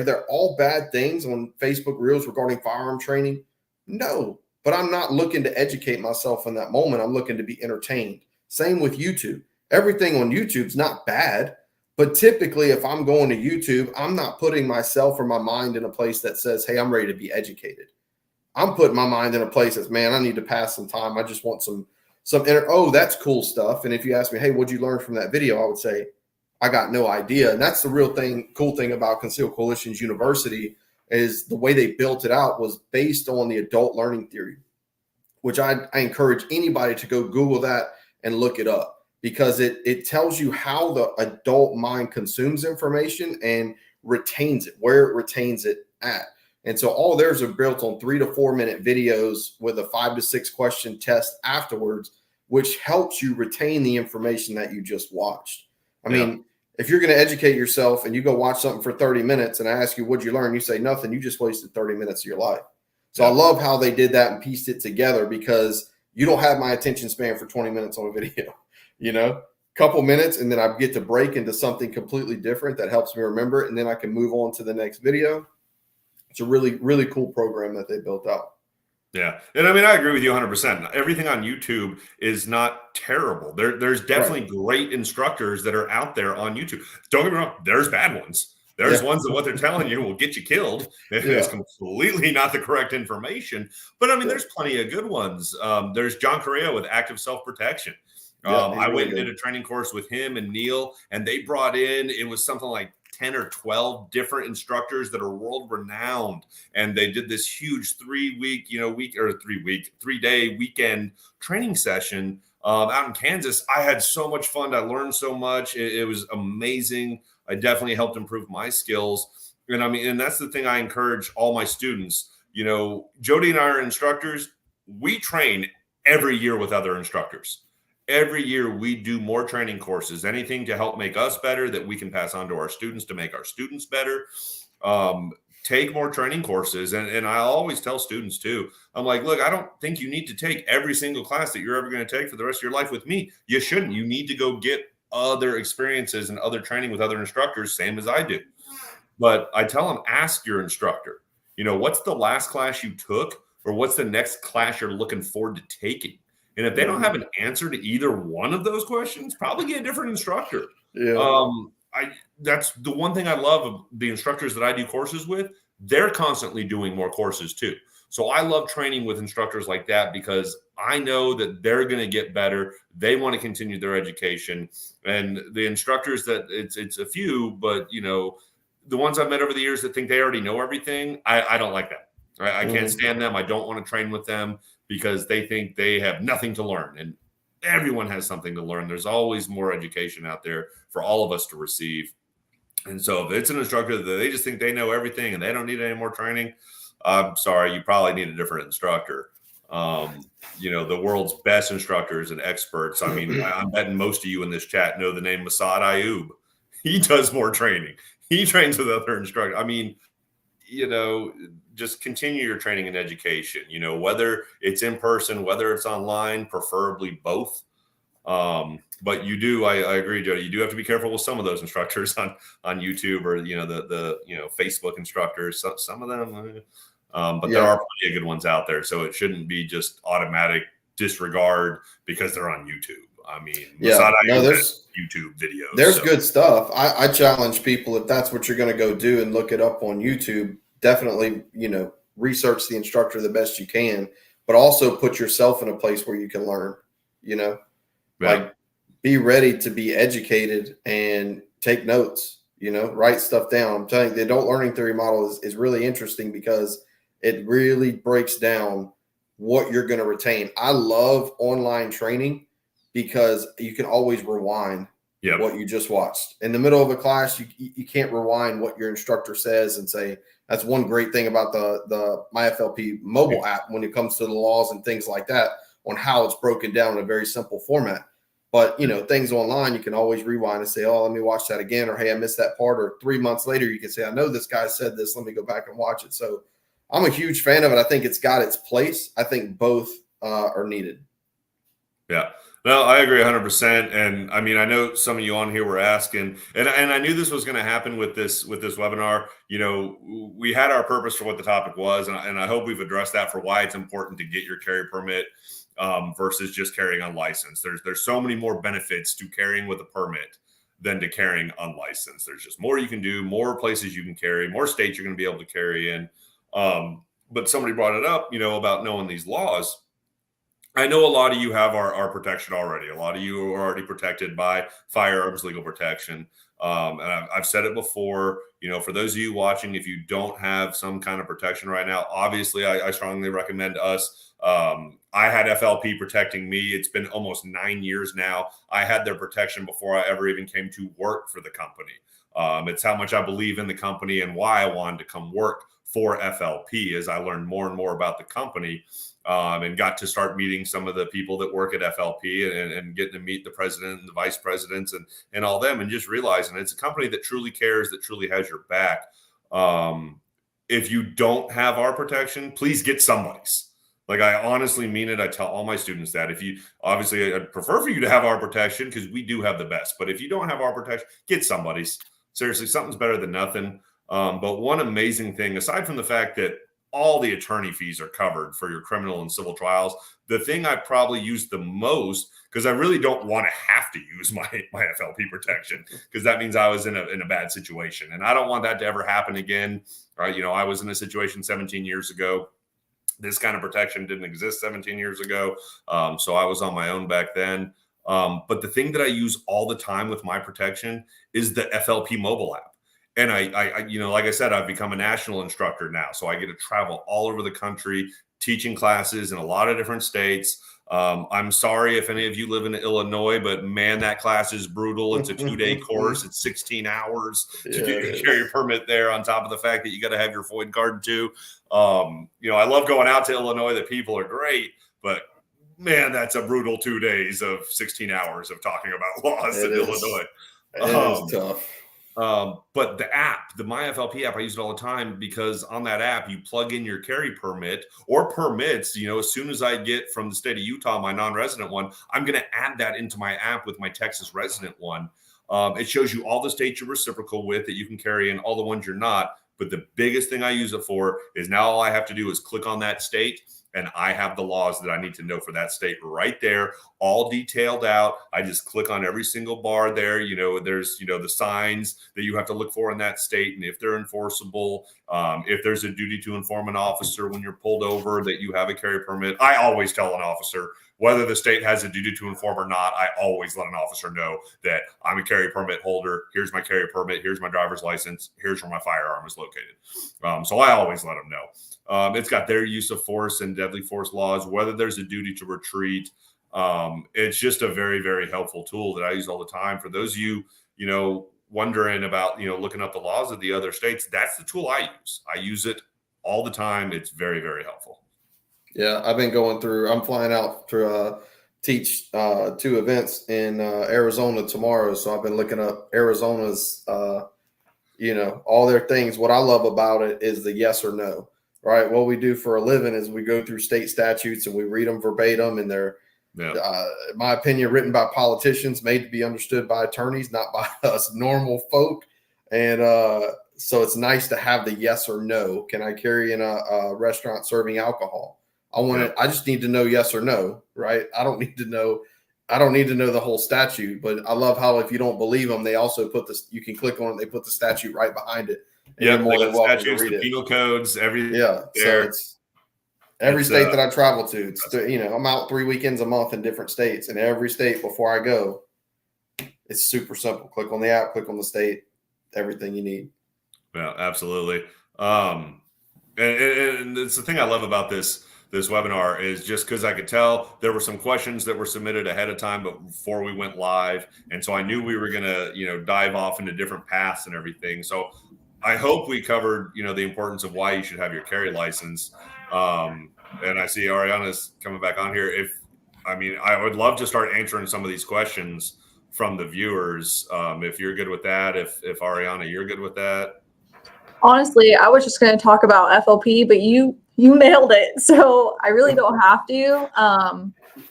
there all bad things on Facebook reels regarding firearm training? No, but I'm not looking to educate myself in that moment. I'm looking to be entertained. Same with YouTube. Everything on YouTube's not bad, but typically if I'm going to YouTube, I'm not putting myself or my mind in a place that says, hey, I'm ready to be educated. I'm putting my mind in a place that's, man, I need to pass some time. I just want that's cool stuff. And if you ask me, hey, what'd you learn from that video? I would say, I got no idea. And that's the cool thing about Concealed Coalition's University is the way they built it out was based on the adult learning theory, which I encourage anybody to go Google that and look it up. because it tells you how the adult mind consumes information and retains it, where it retains it at. And so all theirs are built on 3 to 4 minute videos with a 5 to 6 question test afterwards, which helps you retain the information that you just watched. I mean, if you're going to educate yourself and you go watch something for 30 minutes and I ask you, what'd you learn? You say nothing. You just wasted 30 minutes of your life. So I love how they did that and pieced it together, because you don't have my attention span for 20 minutes on a video, couple minutes, and then I get to break into something completely different that helps me remember it. And then I can move on to the next video. It's a really, really cool program that they built out. Yeah. And I mean, I agree with you 100%. Everything on YouTube is not terrible. There's definitely great instructors that are out there on YouTube. Don't get me wrong. There's bad ones. There's ones that what they're telling you will get you killed if it's completely not the correct information. But I mean, there's plenty of good ones. There's John Correa with Active Self-Protection. I went and did a training course with him and Neil, and they brought in, it was something like 10 or 12 different instructors that are world renowned. And they did this huge 3-day weekend training session out in Kansas. I had so much fun. I learned so much. It was amazing. I definitely helped improve my skills. And I mean, and that's the thing I encourage all my students. Jody and I are instructors. We train every year with other instructors. Every year we do more training courses, anything to help make us better that we can pass on to our students to make our students better. Take more training courses. And I always tell students too, I'm like, look, I don't think you need to take every single class that you're ever going to take for the rest of your life with me. You shouldn't. You need to go get other experiences and other training with other instructors, same as I do. But I tell them, ask your instructor, what's the last class you took, or what's the next class you're looking forward to taking? And if they don't have an answer to either one of those questions, probably get a different instructor. That's the one thing I love of the instructors that I do courses with. They're constantly doing more courses too. So I love training with instructors like that, because I know that they're going to get better. They want to continue their education. And the instructors that it's a few, but the ones I've met over the years that think they already know everything, I don't like that. I can't stand them. I don't want to train with them, because they think they have nothing to learn, and everyone has something to learn. There's always more education out there for all of us to receive. And so if it's an instructor that they just think they know everything and they don't need any more training, I'm sorry, you probably need a different instructor. The world's best instructors and experts. I mean, I'm betting most of you in this chat know the name Masad Ayub. He does more training. He trains with other instructors. I mean, just continue your training and education, whether it's in person, whether it's online, preferably both. But I agree, Jody, you do have to be careful with some of those instructors on YouTube, or, the Facebook instructors, some of them, but there are plenty of good ones out there. So it shouldn't be just automatic disregard because they're on YouTube. I mean, there's YouTube videos. There's good stuff. I challenge people, if that's what you're going to go do and look it up on YouTube, definitely, research the instructor the best you can, but also put yourself in a place where you can learn, like be ready to be educated and take notes, write stuff down. I'm telling you, the adult learning theory model is really interesting, because it really breaks down what you're going to retain. I love online training, because you can always rewind what you just watched. In the middle of a class, you can't rewind what your instructor says and say, that's one great thing about the MyFLP mobile app when it comes to the laws and things like that, on how it's broken down in a very simple format. But, things online, you can always rewind and say, oh, let me watch that again. Or, hey, I missed that part. Or 3 months later, you can say, I know this guy said this. Let me go back and watch it. So I'm a huge fan of it. I think it's got its place. I think both are needed. Yeah. No, I agree 100%. And I mean, I know some of you on here were asking, and I knew this was going to happen with this webinar. We had our purpose for what the topic was, and I hope we've addressed that, for why it's important to get your carry permit versus just carrying unlicensed. There's so many more benefits to carrying with a permit than to carrying unlicensed. There's just more you can do, more places you can carry, more states you're going to be able to carry in. But somebody brought it up, about knowing these laws. I know a lot of you have our protection already. A lot of you are already protected by firearms legal protection. And I've said it before, for those of you watching, if you don't have some kind of protection right now, obviously I strongly recommend us. I had FLP protecting me. It's been almost 9 years now. I had their protection before I ever even came to work for the company. It's how much I believe in the company and why I wanted to come work for FLP as I learned more and more about the company, and got to start meeting some of the people that work at FLP and getting to meet the president and the vice presidents and all them, and just realizing it's a company that truly cares, that truly has your back. If you don't have our protection, please get somebody's. Like, I honestly mean it. I tell all my students that if you, obviously I'd prefer for you to have our protection because we do have the best, but if you don't have our protection, get somebody's. Seriously, something's better than nothing. But one amazing thing, aside from the fact that all the attorney fees are covered for your criminal and civil trials, the thing I probably use the most, because I really don't want to have to use my FLP protection, because that means I was in a bad situation, and I don't want that to ever happen again. Right? You know, I was in a situation 17 years ago. This kind of protection didn't exist 17 years ago, so I was on my own back then. But the thing that I use all the time with my protection is the FLP mobile app. And I, you know, like I said, I've become a national instructor now. So I get to travel all over the country, teaching classes in a lot of different states. I'm sorry if any of you live in Illinois, but man, that class is brutal. It's a 2-day course. It's 16 hours to do your carry permit there, on top of the fact that you got to have your FOID card too. You know, I love going out to Illinois. The people are great, but man, that's a brutal 2 days of 16 hours of talking about laws in Illinois. It is tough. But the app, the MyFLP app, I use it all the time, because on that app, you plug in your carry permit or permits. You know, as soon as I get from the state of Utah, my non-resident one, I'm going to add that into my app with my Texas resident one. It shows you all the states you're reciprocal with that you can carry in, all the ones you're not. But the biggest thing I use it for is now all I have to do is click on that state, and I have the laws that I need to know for that state right there, all detailed out. I just click on every single bar there. You know, there's, you know, the signs that you have to look for in that state, and if they're enforceable, if there's a duty to inform an officer when you're pulled over that you have a carry permit. I always tell an officer, whether the state has a duty to inform or not, I always let an officer know that I'm a carry permit holder. Here's my carry permit. Here's my driver's license. Here's where my firearm is located. So I always let them know. It's got their use of force and deadly force laws, whether there's a duty to retreat. It's just a very, very helpful tool that I use all the time. For those of you, you know, wondering about, you know, looking up the laws of the other states, that's the tool I use. I use it all the time. It's very, very helpful. Yeah, I've been going through. I'm flying out to teach 2 events in Arizona tomorrow. So I've been looking up Arizona's, you know, all their things. What I love about it is the yes or no, right? What we do for a living is we go through state statutes and we read them verbatim, and they're, in my opinion, written by politicians, made to be understood by attorneys, not by us normal folk. And so it's nice to have the yes or no. Can I carry in a restaurant serving alcohol? I just need to know yes or no, right? I don't need to know the whole statute, but I love how if you don't believe them, they also put this, you can click on it, they put the statute right behind it. Yeah, the statutes, the penal codes, everything. Yeah, so it's every state that I travel to. It's, you know, I'm out 3 weekends a month in different states, and every state before I go, it's super simple. Click on the app, click on the state, everything you need. Yeah, absolutely. And it's the thing I love about this webinar is just because I could tell there were some questions that were submitted ahead of time, but before we went live. And so I knew we were going to, you know, dive off into different paths and everything. So I hope we covered, you know, the importance of why you should have your carry license. And I see Ariana's coming back on here. I would love to start answering some of these questions from the viewers. If you're good with that, if Ariana, you're good with that. Honestly, I was just going to talk about FLP, but you nailed it. So I really don't have to.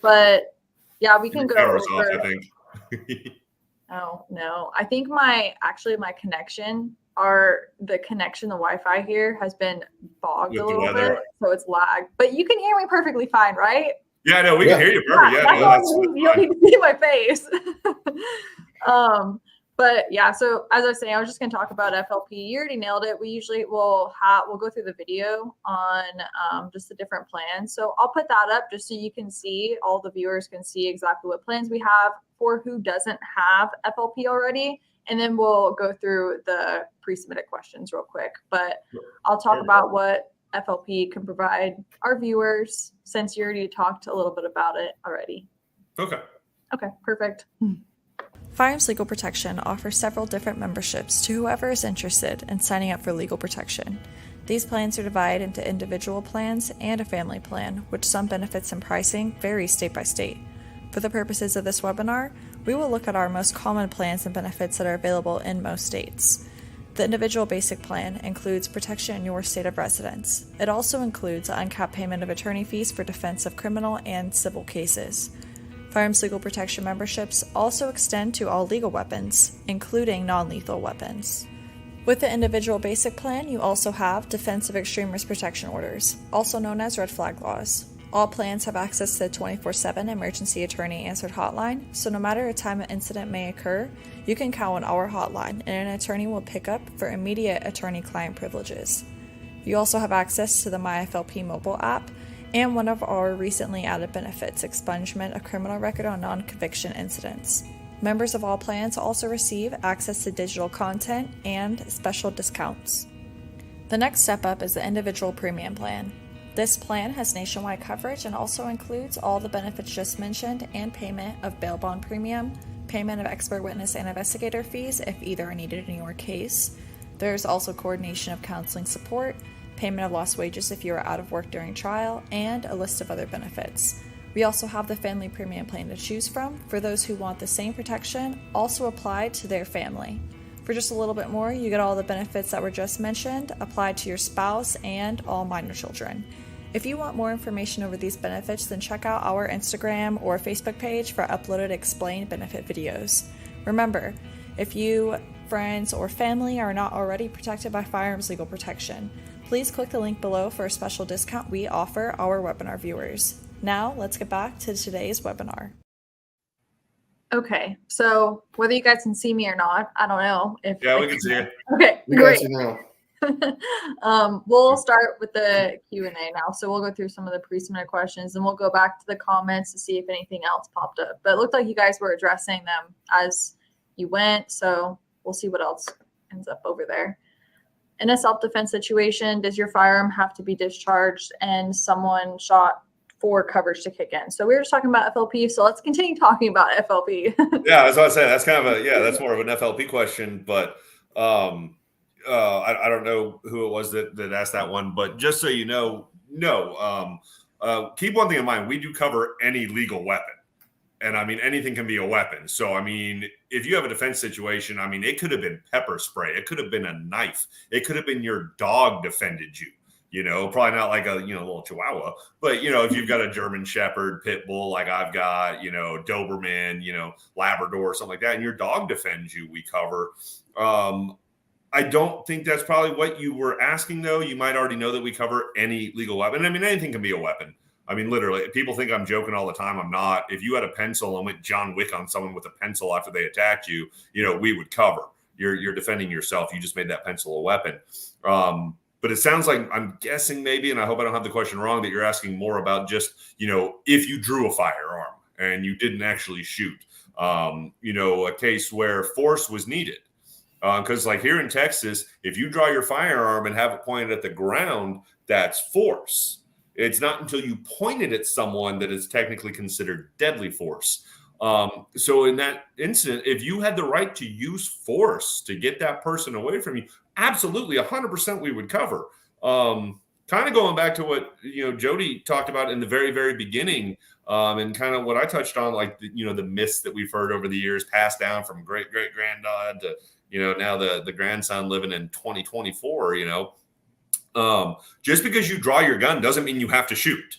But yeah, we can go over. Off, I think. Oh no, I think my connection, the Wi-Fi here has been bogged a little bit, so it's lagged. But you can hear me perfectly fine, right? Yeah, no, we can hear you perfect. You don't need to see my face. But yeah, so as I was saying, I was just going to talk about FLP. You already nailed it. We usually we'll go through the video on just the different plans. So I'll put that up just so you can see, all the viewers can see exactly what plans we have for who doesn't have FLP already. And then we'll go through the pre-submitted questions real quick. But I'll talk about what FLP can provide our viewers, since you already talked a little bit about it already. Okay. Okay, perfect. Firearms Legal Protection offers several different memberships to whoever is interested in signing up for legal protection. These plans are divided into individual plans and a family plan, which some benefits and pricing vary state by state. For the purposes of this webinar, we will look at our most common plans and benefits that are available in most states. The individual basic plan includes protection in your state of residence. It also includes uncapped payment of attorney fees for defense of criminal and civil cases. Firearms Legal Protection memberships also extend to all legal weapons, including non-lethal weapons. With the individual basic plan, you also have Defense of Extreme Risk Protection Orders, also known as red flag laws. All plans have access to the 24/7 emergency attorney answered hotline, so no matter a time an incident may occur, you can count on our hotline and an attorney will pick up for immediate attorney-client privileges. You also have access to the MyFLP mobile app and one of our recently added benefits, expungement of criminal record on non-conviction incidents. Members of all plans also receive access to digital content and special discounts. The next step up is the individual premium plan. This plan has nationwide coverage and also includes all the benefits just mentioned and payment of bail bond premium, payment of expert witness and investigator fees if either are needed in your case. There's also coordination of counseling support, payment of lost wages if you are out of work during trial, and a list of other benefits. We also have the family premium plan to choose from for those who want the same protection also applied to their family. For just a little bit more, you get all the benefits that were just mentioned applied to your spouse and all minor children. If you want more information over these benefits, then check out our Instagram or Facebook page for uploaded explained benefit videos. Remember, if you, friends, or family are not already protected by Firearms Legal Protection, please click the link below for a special discount we offer our webinar viewers. Now, let's get back to today's webinar. Okay, so whether you guys can see me or not, I don't know. Yeah, we can see it. Okay, We great. got you now. We'll start with the Q&A now. So we'll go through some of the pre-submitted questions and we'll go back to the comments to see if anything else popped up. But it looked like you guys were addressing them as you went. So we'll see what else ends up over there. In a self-defense situation, does your firearm have to be discharged and someone shot for coverage to kick in? So we were just talking about FLP. So let's continue talking about FLP. Yeah, as I was saying, that's kind of that's more of an FLP question, but I don't know who it was that asked that one, but just so you know, no. Keep one thing in mind: we do cover any legal weapon, and I mean anything can be a weapon. So I mean, if you have a defense situation, I mean it could have been pepper spray, it could have been a knife, it could have been your dog defended you. You know, probably not like a little Chihuahua, but if you've got a German Shepherd, Pit Bull, like I've got, Doberman, Labrador, something like that, and your dog defends you, we cover. I don't think that's probably what you were asking, though. You might already know that we cover any legal weapon. I mean, anything can be a weapon. I mean, literally, people think I'm joking all the time. I'm not. If you had a pencil and went John Wick on someone with a pencil after they attacked you, we would cover. You're defending yourself. You just made that pencil a weapon. But it sounds like, I'm guessing maybe, and I hope I don't have the question wrong, that you're asking more about just, if you drew a firearm and you didn't actually shoot, a case where force was needed. Because like here in Texas, if you draw your firearm and have it pointed at the ground, that's force. It's not until you point it at someone that it's technically considered deadly force. So in that incident, if you had the right to use force to get that person away from you, absolutely 100% we would cover. Kind of going back to what Jody talked about in the very, very beginning, and kind of what I touched on, like the myths that we've heard over the years, passed down from great granddad to now the grandson living in 2024. Just because you draw your gun doesn't mean you have to shoot.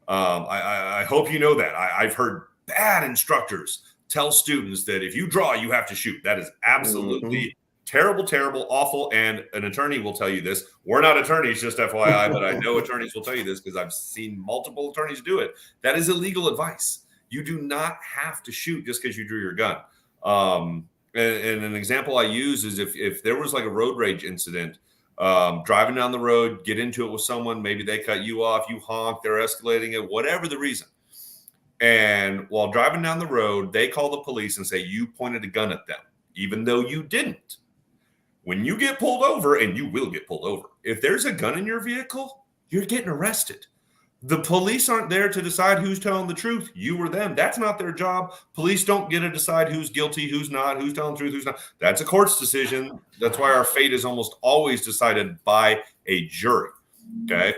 I hope you know that. I've heard bad instructors tell students that if you draw, you have to shoot. That is absolutely terrible, awful. And an attorney will tell you this. We're not attorneys, just FYI, but I know attorneys will tell you this because I've seen multiple attorneys do it. That is illegal advice. You do not have to shoot just because you drew your gun. And an example I use is if there was like a road rage incident, driving down the road, get into it with someone, maybe they cut you off, you honk, they're escalating it, whatever the reason. And while driving down the road, they call the police and say, you pointed a gun at them, even though you didn't. When you get pulled over, and you will get pulled over, if there's a gun in your vehicle, you're getting arrested. The police aren't there to decide who's telling the truth. You or them. That's not their job. Police don't get to decide who's guilty, who's not, who's telling the truth, who's not. That's a court's decision. That's why our fate is almost always decided by a jury. Okay.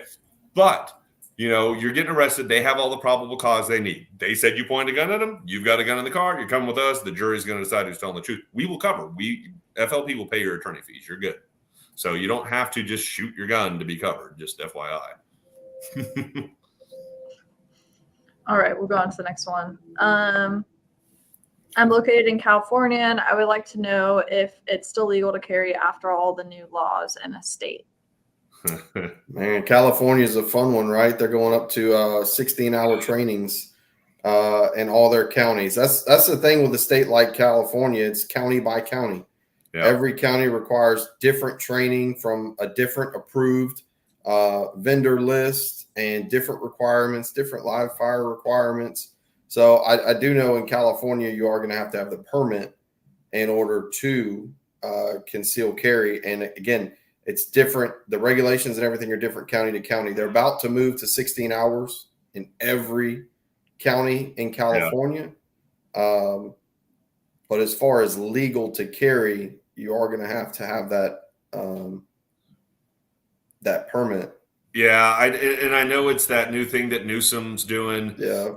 But, you're getting arrested. They have all the probable cause they need. They said you pointed a gun at them. You've got a gun in the car. You're coming with us. The jury's going to decide who's telling the truth. We will cover. FLP will pay your attorney fees. You're good. So you don't have to just shoot your gun to be covered. Just FYI. All right, we'll go on to the next one. I'm located in California, and I would like to know if it's still legal to carry after all the new laws in a state. Man, California is a fun one, right? They're going up to 16-hour trainings in all their counties. That's the thing with a state like California. It's county by county. Yeah. Every county requires different training from a different approved vendor list and different requirements, different live fire requirements. So I do know in California, you are going to have the permit in order to conceal carry. And again, it's different. The regulations and everything are different county to county. They're about to move to 16 hours in every county in California. Yeah. But as far as legal to carry, you are going to have that permit. Yeah, I know it's that new thing that Newsom's doing. Yeah.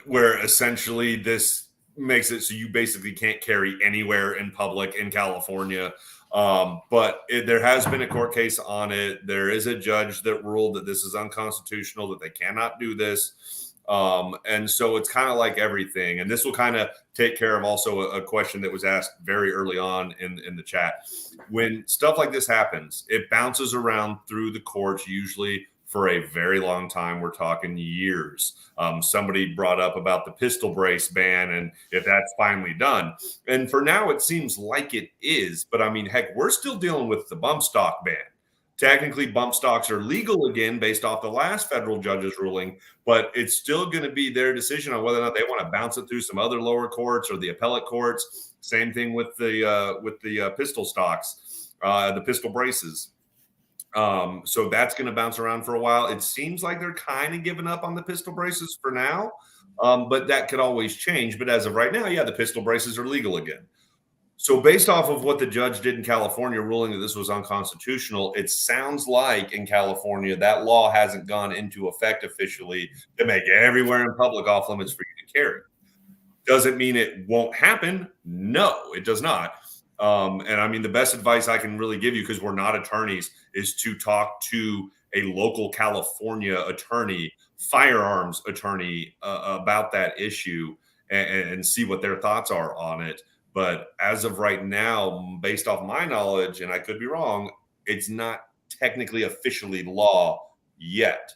Where essentially this makes it so you basically can't carry anywhere in public in California. But there has been a court case on it. There is a judge that ruled that this is unconstitutional, that they cannot do this. And so it's kind of like everything. And this will kind of take care of also a question that was asked very early on in the chat. When stuff like this happens, it bounces around through the courts, usually for a very long time. We're talking years. Somebody brought up about the pistol brace ban and if that's finally done. And for now, it seems like it is. But I mean, heck, we're still dealing with the bump stock ban. Technically, bump stocks are legal again based off the last federal judge's ruling, but it's still going to be their decision on whether or not they want to bounce it through some other lower courts or the appellate courts. Same thing with the pistol stocks, the pistol braces. So that's going to bounce around for a while. It seems like they're kind of giving up on the pistol braces for now, but that could always change. But as of right now, yeah, the pistol braces are legal again. So based off of what the judge did in California, ruling that this was unconstitutional, it sounds like in California, that law hasn't gone into effect officially to make everywhere in public off limits for you to carry. Does it mean it won't happen? No, it does not. And I mean, the best advice I can really give you, because we're not attorneys, is to talk to a local California attorney, firearms attorney about that issue and see what their thoughts are on it. But as of right now, based off my knowledge, and I could be wrong, it's not technically officially law yet,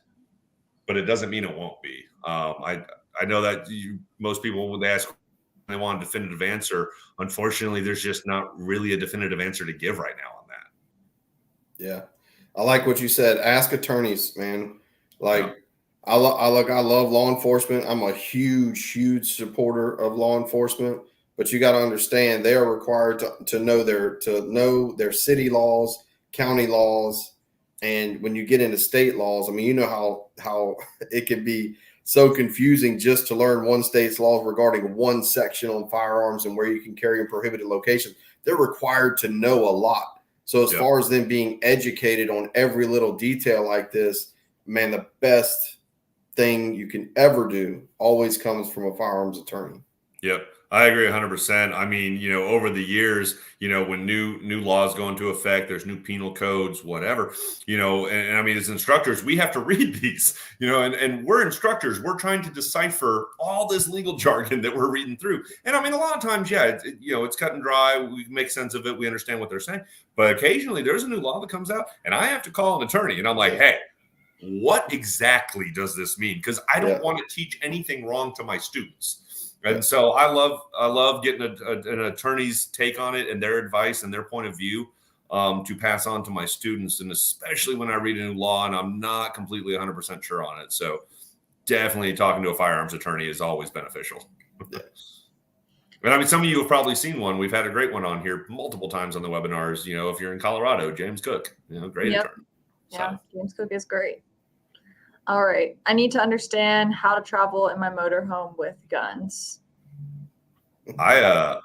but it doesn't mean it won't be. I know that most people, when they ask, they want a definitive answer. Unfortunately, there's just not really a definitive answer to give right now on that. Yeah. I like what you said. Ask attorneys, man. Like, yeah. I love law enforcement. I'm a huge supporter of law enforcement. But you got to understand, they are required to know their city laws, county laws, and when you get into state laws, I mean, you know how it can be so confusing just to learn one state's laws regarding one section on firearms and where you can carry in prohibited locations. They're required to know a lot. So as far as them being educated on every little detail like this, man, the best thing you can ever do always comes from a firearms attorney. Yep. I agree 100%. I mean, over the years, when new laws go into effect, there's new penal codes, whatever, and I mean, as instructors, we have to read these, and we're instructors. We're trying to decipher all this legal jargon that we're reading through. And I mean, a lot of times, yeah, it's cut and dry. We make sense of it. We understand what they're saying. But occasionally there's a new law that comes out and I have to call an attorney and I'm like, hey, what exactly does this mean? Because I don't want to teach anything wrong to my students. And so I love getting an attorney's take on it and their advice and their point of view to pass on to my students. And especially when I read a new law and I'm not completely 100% sure on it. So definitely talking to a firearms attorney is always beneficial. And I mean, some of you have probably seen one. We've had a great one on here multiple times on the webinars. If you're in Colorado, James Cook, great attorney. Yeah, James Cook is great. All right. I need to understand how to travel in my motorhome with guns. There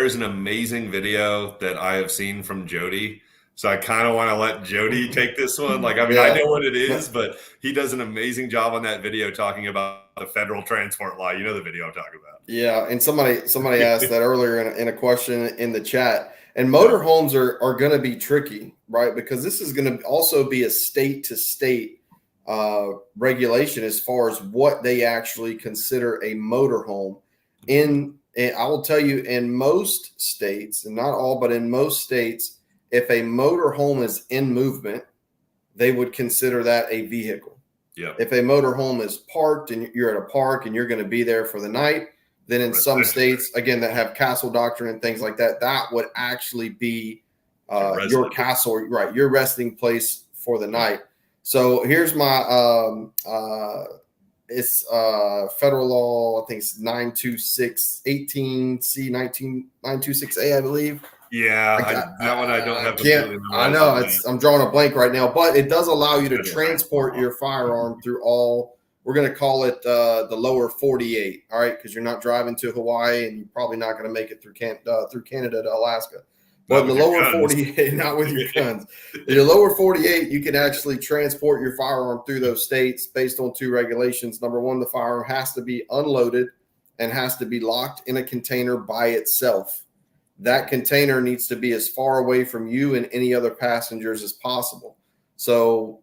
is an amazing video that I have seen from Jody. So I kind of want to let Jody take this one. Like, I mean, I know what it is, but he does an amazing job on that video talking about the federal transport law. You know the video I'm talking about. Yeah, and somebody asked that earlier in a question in the chat. And motorhomes are going to be tricky, right? Because this is going to also be a state to state regulation as far as what they actually consider a motorhome. And I will tell you, in most states, and not all, but in most states, if a motorhome is in movement, they would consider that a vehicle. Yeah. If a motorhome is parked and you're at a park and you're going to be there for the night, then in some states, again, that have castle doctrine and things like that, that would actually be your castle, right? Your resting place for the night. So here's my it's federal law. I think it's 926 18C 926A, I believe. Yeah, that one I don't have. I know I'm drawing a blank right now, but it does allow you to transport your firearm through all. We're going to call it the lower 48. All right, because you're not driving to Hawaii and you're probably not going to make it through Canada to Alaska. But in the lower 48, not with your guns. In the lower 48, you can actually transport your firearm through those states based on two regulations. Number one, the firearm has to be unloaded and has to be locked in a container by itself. That container needs to be as far away from you and any other passengers as possible. So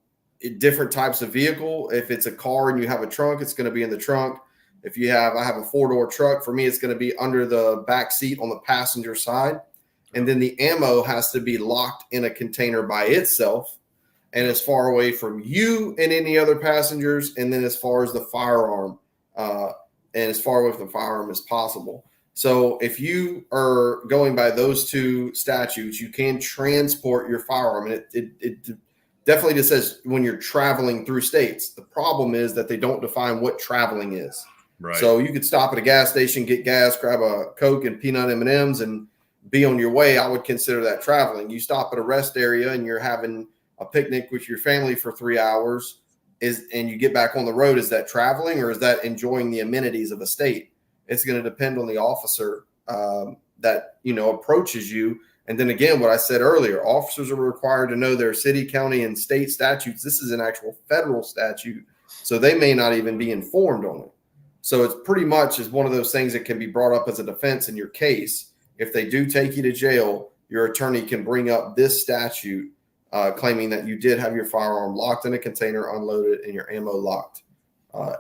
different types of vehicle, if it's a car and you have a trunk, it's going to be in the trunk. If I have a 4-door truck, for me, it's going to be under the back seat on the passenger side. And then the ammo has to be locked in a container by itself and as far away from you and any other passengers. And then as far as the firearm and as far away from the firearm as possible. So if you are going by those two statutes, you can transport your firearm. And it definitely just says when you're traveling through states. The problem is that they don't define what traveling is. Right. So you could stop at a gas station, get gas, grab a Coke and peanut M&Ms and be on your way. I would consider that traveling. You stop at a rest area and you're having a picnic with your family for 3 hours and you get back on the road. Is that traveling or is that enjoying the amenities of a state? It's going to depend on the officer that, approaches you. And then again, what I said earlier, officers are required to know their city, county, and state statutes. This is an actual federal statute, so they may not even be informed on it. So it's pretty much is one of those things that can be brought up as a defense in your case. If they do take you to jail, your attorney can bring up this statute claiming that you did have your firearm locked in a container, unloaded, and your ammo locked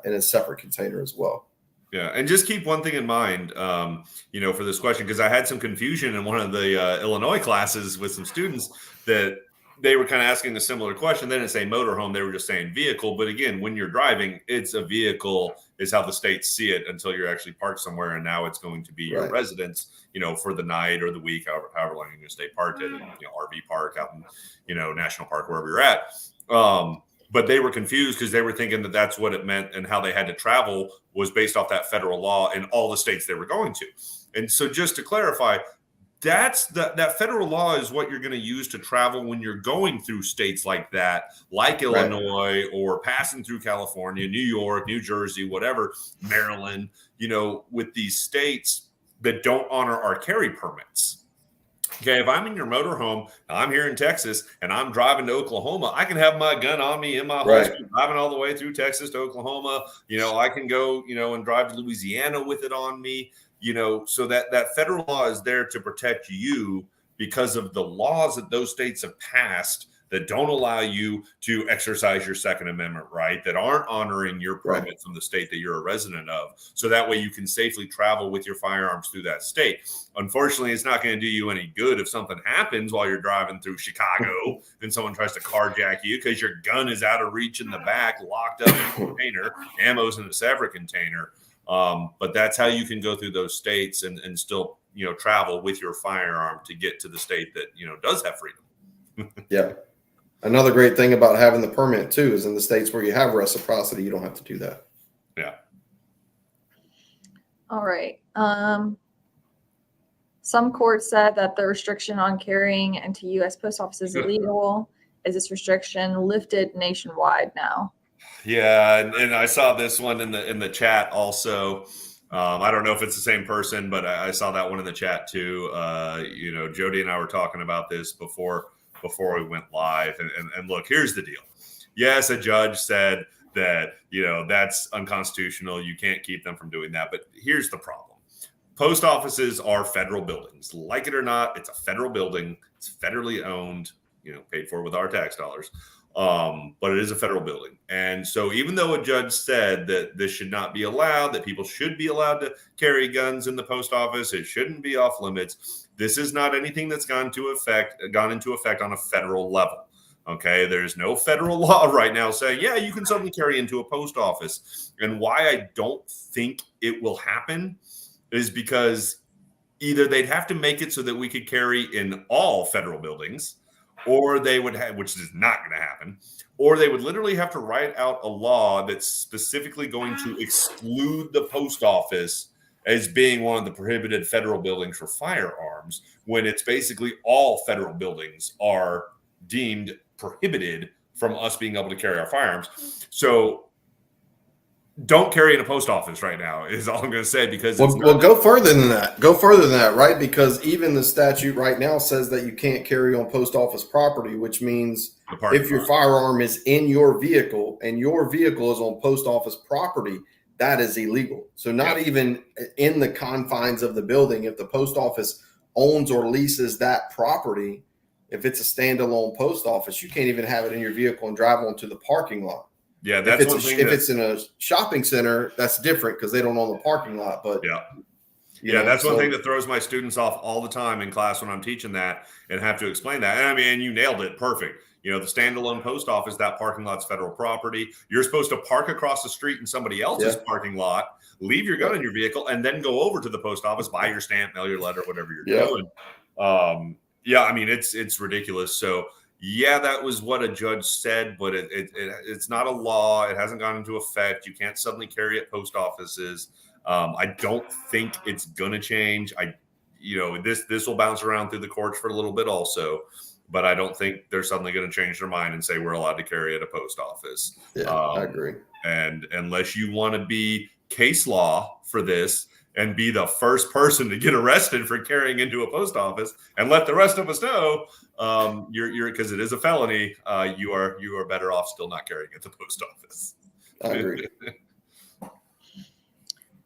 in a separate container as well. Yeah, and just keep one thing in mind, for this question, because I had some confusion in one of the Illinois classes with some students that they were kind of asking a similar question. They didn't say motorhome, they were just saying vehicle. But again, when you're driving, it's a vehicle is how the states see it until you're actually parked somewhere. And now it's going to be your residence, for the night or the week, however long you're going to stay parked at, RV park out in, national park, wherever you're at. But they were confused because they were thinking that that's what it meant and how they had to travel was based off that federal law in all the states they were going to. And so just to clarify, that federal law is what you're going to use to travel when you're going through states like that, like Illinois or passing through California, New York, New Jersey, whatever, Maryland, with these states that don't honor our carry permits. Okay, if I'm in your motorhome, I'm here in Texas, and I'm driving to Oklahoma, I can have my gun on me in my holster, driving all the way through Texas to Oklahoma. I can go, and drive to Louisiana with it on me. So that federal law is there to protect you because of the laws that those states have passed that don't allow you to exercise your Second Amendment right, that aren't honoring your permit from the state that you're a resident of. So that way you can safely travel with your firearms through that state. Unfortunately, it's not going to do you any good if something happens while you're driving through Chicago and someone tries to carjack you because your gun is out of reach in the back, locked up in a container, ammo's in a separate container. But that's how you can go through those states and still, travel with your firearm to get to the state that, does have freedom. Yeah. Another great thing about having the permit too is in the states where you have reciprocity, you don't have to do that. Yeah. All right. Some courts said that the restriction on carrying into U.S. post office is illegal. is this restriction lifted nationwide now? Yeah, and I saw this one in the chat also. I don't know if it's the same person, but I saw that one in the chat too. Jody and I were talking about this before we went live. And look, here's the deal. Yes, a judge said that, that's unconstitutional. You can't keep them from doing that. But here's the problem. Post offices are federal buildings. Like it or not, it's a federal building. It's federally owned, paid for with our tax dollars. But it is a federal building. And so even though a judge said that this should not be allowed, that people should be allowed to carry guns in the post office, it shouldn't be off limits. This is not anything that's gone into effect on a federal level. Okay, there's no federal law right now saying, yeah, you can suddenly carry into a post office. And why I don't think it will happen is because either they'd have to make it so that we could carry in all federal buildings, or they would have, which is not going to happen, or they would literally have to write out a law that's specifically going to exclude the post office as being one of the prohibited federal buildings for firearms, when it's basically all federal buildings are deemed prohibited from us being able to carry our firearms. So don't carry in a post office right now is all I'm going to say, because well, go further than that. Go further than that, right? Because even the statute right now says that you can't carry on post office property, which means if your firearm is in your vehicle and your vehicle is on post office property, that is illegal. So not even in the confines of the building, if the post office owns or leases that property, if it's a standalone post office, you can't even have it in your vehicle and drive onto the parking lot. Yeah, that's if it's in a shopping center, that's different because they don't own the parking lot. But that's one thing that throws my students off all the time in class when I'm teaching that and have to explain that. And I mean, you nailed it, perfect. The standalone post office, that parking lot's federal property. You're supposed to park across the street in somebody else's parking lot, leave your gun in your vehicle, and then go over to the post office, buy your stamp, mail your letter, whatever you're doing. I mean, it's ridiculous. So. Yeah, that was what a judge said, but it's not a law. It hasn't gone into effect. You can't suddenly carry at post offices. I don't think it's gonna change. This will bounce around through the courts for a little bit also, but I don't think they're suddenly going to change their mind and say we're allowed to carry at a post office. Yeah, I agree. And unless you want to be case law for this and be the first person to get arrested for carrying into a post office and let the rest of us know, you're because it is a felony, you are better off still not carrying at the post office. I agree.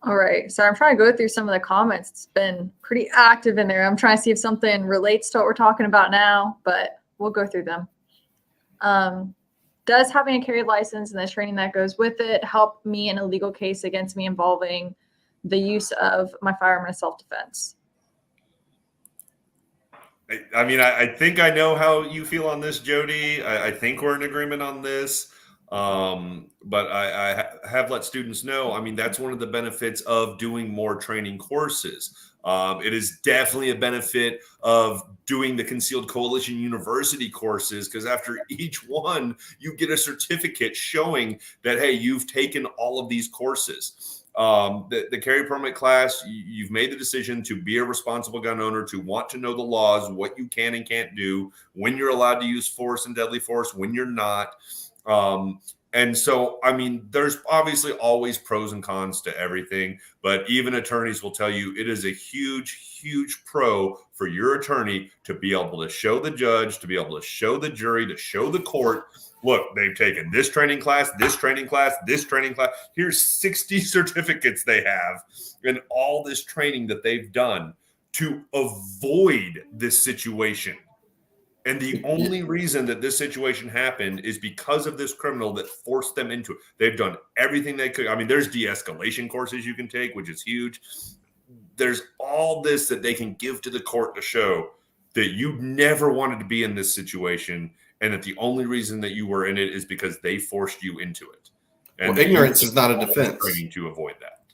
All right, so I'm trying to go through some of the comments. It's been pretty active in there. I'm trying to see if something relates to what we're talking about now, but we'll go through them. Does having a carry license and the training that goes with it help me in a legal case against me involving the use of my firearm in self-defense? I mean, I think I know how you feel on this, Jody. I think we're in agreement on this. But I have let students know, I mean, that's one of the benefits of doing more training courses. It is definitely a benefit of doing the Concealed Coalition University courses, because after each one, you get a certificate showing that, hey, you've taken all of these courses. The carry permit class, you've made the decision to be a responsible gun owner, to want to know the laws, what you can and can't do, when you're allowed to use force and deadly force, when you're not. And so, I mean, there's obviously always pros and cons to everything, but even attorneys will tell you it is a huge, huge pro for your attorney to be able to show the judge, to be able to show the jury, to show the court, look, they've taken this training class, this training class, this training class. Here's 60 certificates they have and all this training that they've done to avoid this situation. And the only reason that this situation happened is because of this criminal that forced them into it. They've done everything they could. I mean, there's de-escalation courses you can take, which is huge. There's all this that they can give to the court to show that you never wanted to be in this situation, and that the only reason that you were in it is because they forced you into it. And well, ignorance is not a defense. Training to avoid that.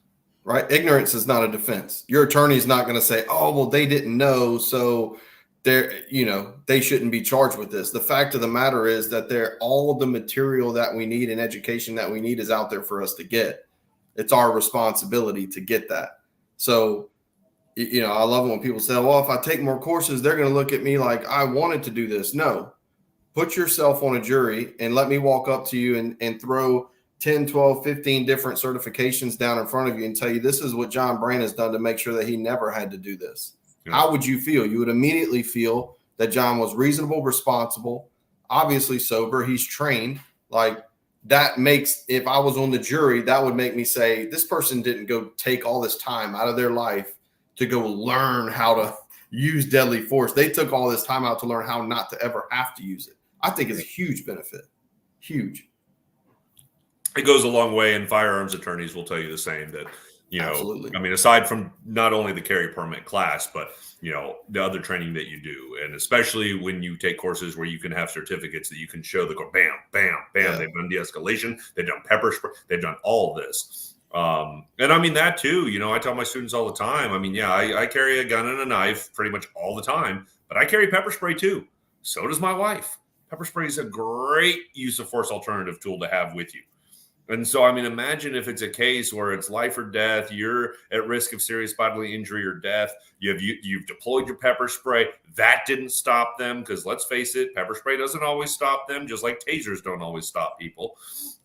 Right? Ignorance is not a defense. Your attorney is not going to say, oh, well, they didn't know, so they shouldn't be charged with this. The fact of the matter is that all the material that we need and education that we need is out there for us to get. It's our responsibility to get that. So, I love it when people say, well, if I take more courses, they're going to look at me like I wanted to do this. No, put yourself on a jury and let me walk up to you and throw 10, 12, 15 different certifications down in front of you and tell you this is what John Brand has done to make sure that he never had to do this. Yeah. How would you feel? You would immediately feel that John was reasonable, responsible, obviously sober. He's trained. Like, that makes, if I was on the jury, that would make me say, this person didn't go take all this time out of their life to go learn how to use deadly force. They took all this time out to learn how not to ever have to use it. I think it's a huge benefit. Huge. It goes a long way, and firearms attorneys will tell you the same, that, you know, absolutely. I mean, aside from not only the carry permit class, but, you know, the other training that you do, and especially when you take courses where you can have certificates that you can show the bam, bam, bam. Yeah. They've done de-escalation, they've done pepper spray, they've done all of this. And I mean, that too, you know, I tell my students all the time, I mean, yeah, I carry a gun and a knife pretty much all the time, but I carry pepper spray too. So does my wife. Pepper spray is a great use of force alternative tool to have with you. And so, I mean, imagine if it's a case where it's life or death, you're at risk of serious bodily injury or death, you've deployed your pepper spray. That didn't stop them, because let's face it, pepper spray doesn't always stop them, just like tasers don't always stop people.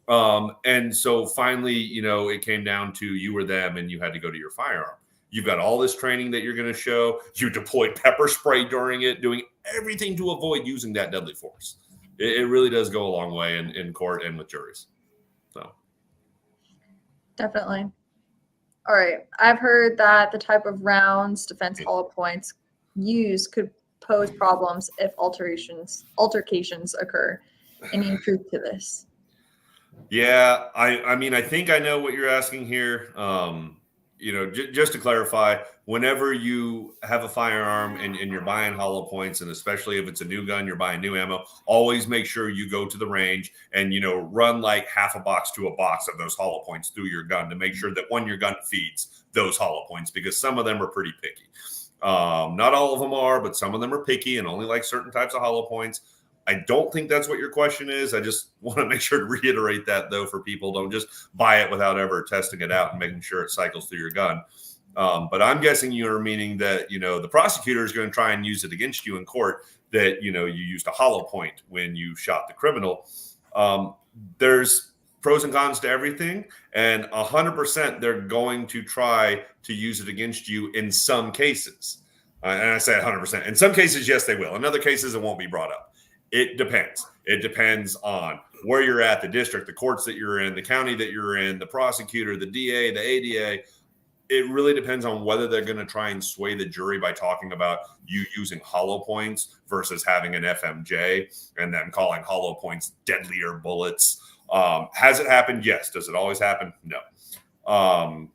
And so finally, you know, it came down to you or them, and you had to go to your firearm. You've got all this training that you're going to show. You deployed pepper spray during it, doing everything to avoid using that deadly force. It really does go a long way in court and with juries. So, definitely. All right. I've heard that the type of rounds defense hollow points used could pose problems if altercations occur. Any truth to this? Yeah, I mean, I think I know what you're asking here. You know, just to clarify, whenever you have a firearm and you're buying hollow points, and especially if it's a new gun, you're buying new ammo, always make sure you go to the range and, you know, run like half a box to a box of those hollow points through your gun to make sure that, one, your gun feeds those hollow points, because some of them are pretty picky. Not all of them are, but some of them are picky and only like certain types of hollow points. I don't think that's what your question is. I just want to make sure to reiterate that, though, for people. Don't just buy it without ever testing it out and making sure it cycles through your gun. But I'm guessing you're meaning that, you know, the prosecutor is going to try and use it against you in court, that, you know, you used a hollow point when you shot the criminal. There's pros and cons to everything, and 100% they're going to try to use it against you in some cases. And I say 100%. In some cases, yes, they will. In other cases, it won't be brought up. It depends. It depends on where you're at, the district, the courts that you're in, the county that you're in, the prosecutor, the DA, the ADA. It really depends on whether they're going to try and sway the jury by talking about you using hollow points versus having an FMJ and then calling hollow points deadlier bullets. Has it happened? Yes. Does it always happen? No.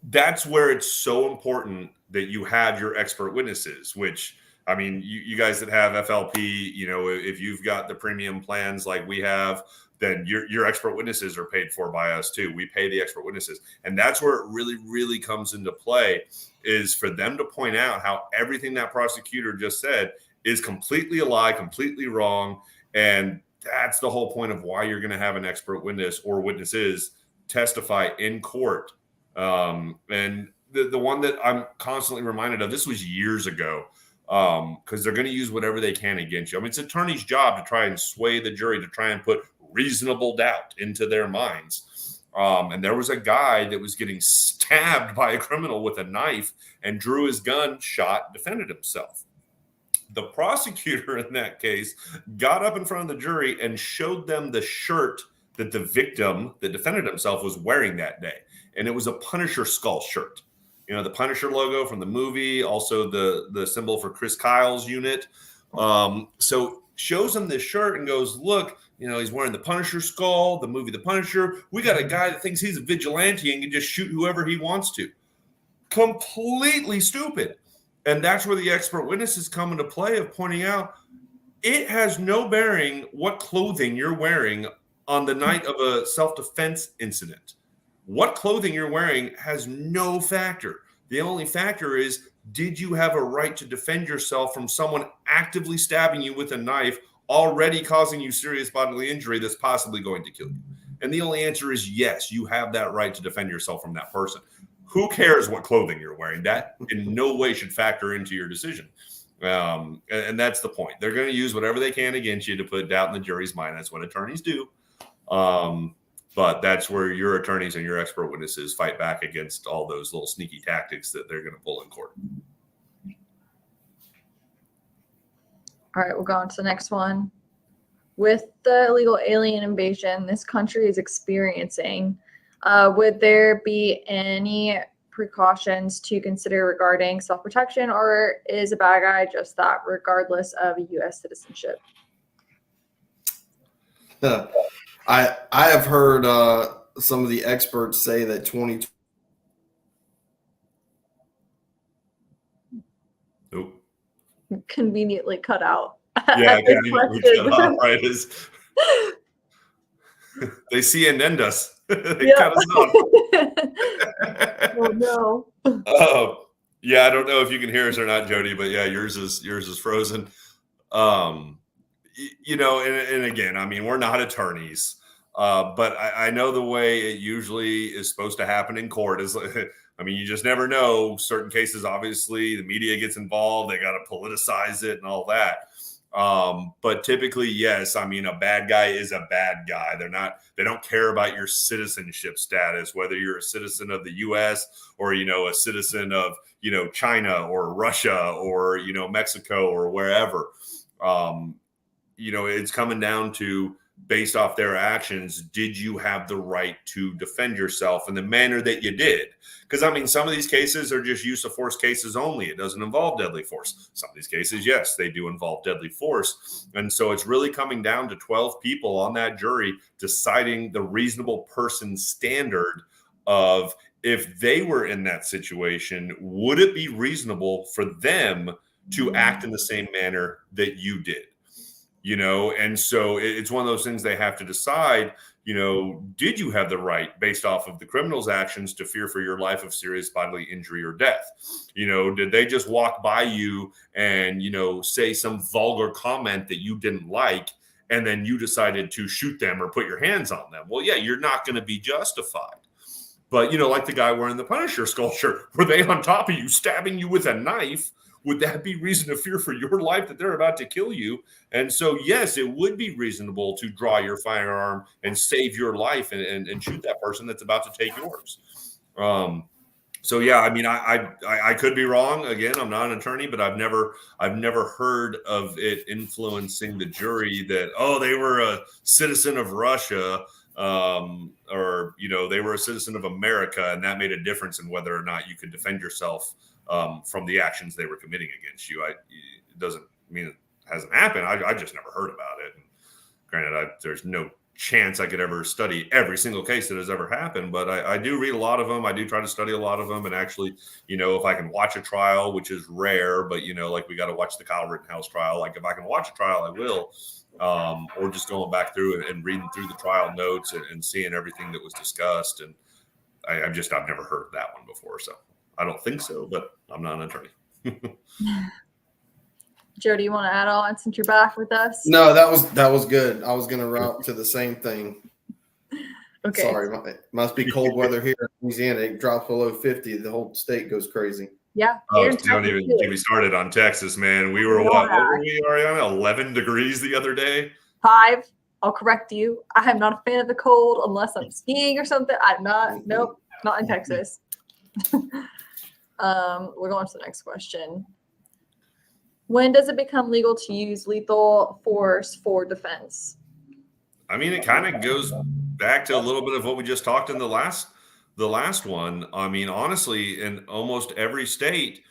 That's where it's so important that you have your expert witnesses, which, I mean, you guys that have FLP, you know, if you've got the premium plans like we have, then your expert witnesses are paid for by us too. We pay the expert witnesses. And that's where it really, really comes into play, is for them to point out how everything that prosecutor just said is completely a lie, completely wrong. And that's the whole point of why you're going to have an expert witness or witnesses testify in court. And the one that I'm constantly reminded of, this was years ago, because they're going to use whatever they can against you. I mean, it's an attorney's job to try and sway the jury, to try and put reasonable doubt into their minds. And there was a guy that was getting stabbed by a criminal with a knife and drew his gun, shot, defended himself. The prosecutor in that case got up in front of the jury and showed them the shirt that the victim that defended himself was wearing that day. And it was a Punisher skull shirt. You know, the Punisher logo from the movie, also the symbol for Chris Kyle's unit. So shows him this shirt and goes, look, you know, he's wearing the Punisher skull, the movie The Punisher. We got a guy that thinks he's a vigilante and can just shoot whoever he wants to. Completely stupid. And that's where the expert witnesses come into play, of pointing out it has no bearing what clothing you're wearing on the night of a self-defense incident. What clothing you're wearing has no factor. The only factor is, did you have a right to defend yourself from someone actively stabbing you with a knife, already causing you serious bodily injury that's possibly going to kill you? And the only answer is yes, you have that right to defend yourself from that person. Who cares what clothing you're wearing? That in no way should factor into your decision. And that's the point. They're going to use whatever they can against you to put doubt in the jury's mind. That's what attorneys do. But that's where your attorneys and your expert witnesses fight back against all those little sneaky tactics that they're going to pull in court. All right, we'll go on to the next one. With the illegal alien invasion this country is experiencing, would there be any precautions to consider regarding self-protection, or is a bad guy just that regardless of U.S. citizenship? I have heard some of the experts say that 20. Nope. Conveniently cut out. Yeah, conveniently cut off, right? They CNN us. They cut us off. Oh no. Yeah, I don't know if you can hear us or not, Jody, but yeah, yours is frozen. You know, and again, I mean, we're not attorneys, but I know the way it usually is supposed to happen in court is, I mean, you just never know. Certain cases, obviously, the media gets involved. They got to politicize it and all that. But typically, yes, I mean, a bad guy is a bad guy. They don't care about your citizenship status, whether you're a citizen of the US or, you know, a citizen of, you know, China or Russia or, you know, Mexico or wherever. You know, it's coming down to, based off their actions, did you have the right to defend yourself in the manner that you did? Because, I mean, some of these cases are just use of force cases only. It doesn't involve deadly force. Some of these cases, yes, they do involve deadly force. And so it's really coming down to 12 people on that jury deciding the reasonable person standard of, if they were in that situation, would it be reasonable for them to act in the same manner that you did? You know, and so it's one of those things they have to decide, you know, did you have the right, based off of the criminal's actions, to fear for your life of serious bodily injury or death? You know, did they just walk by you and, you know, say some vulgar comment that you didn't like, and then you decided to shoot them or put your hands on them? Well, yeah, you're not going to be justified. But, you know, like the guy wearing the Punisher sculpture, were they on top of you, stabbing you with a knife? Would that be reason to fear for your life that they're about to kill you? And so, yes, it would be reasonable to draw your firearm and save your life and shoot that person that's about to take yours. So, yeah, I mean, I could be wrong. Again, I'm not an attorney, but I've never heard of it influencing the jury that, oh, they were a citizen of Russia, or, you know, they were a citizen of America, and that made a difference in whether or not you could defend yourself from the actions they were committing against you. It doesn't mean it hasn't happened. I just never heard about it. And granted, there's no chance I could ever study every single case that has ever happened, but I do read a lot of them. I do try to study a lot of them. And actually, you know, if I can watch a trial, which is rare, but, you know, like we got to watch the Kyle Rittenhouse trial. Like, if I can watch a trial, I will. Or just going back through and reading through the trial notes and seeing everything that was discussed. And I've never heard that one before. So I don't think so, but I'm not an attorney. Joe, do you want to add on since you're back with us? No, that was good. I was going to route to the same thing. Okay. Sorry, it must be cold weather here in Louisiana. It drops below 50. The whole state goes crazy. Yeah. Don't even get me started on Texas, man. We were what were we, Ariana? 11 degrees the other day? 5. I'll correct you. I am not a fan of the cold unless I'm skiing or something. I'm not. Nope, not in Texas. We're going to the next question. When does it become legal to use lethal force for defense? I mean, it kind of goes back to a little bit of what we just talked in the last one. I mean, honestly, in almost every state,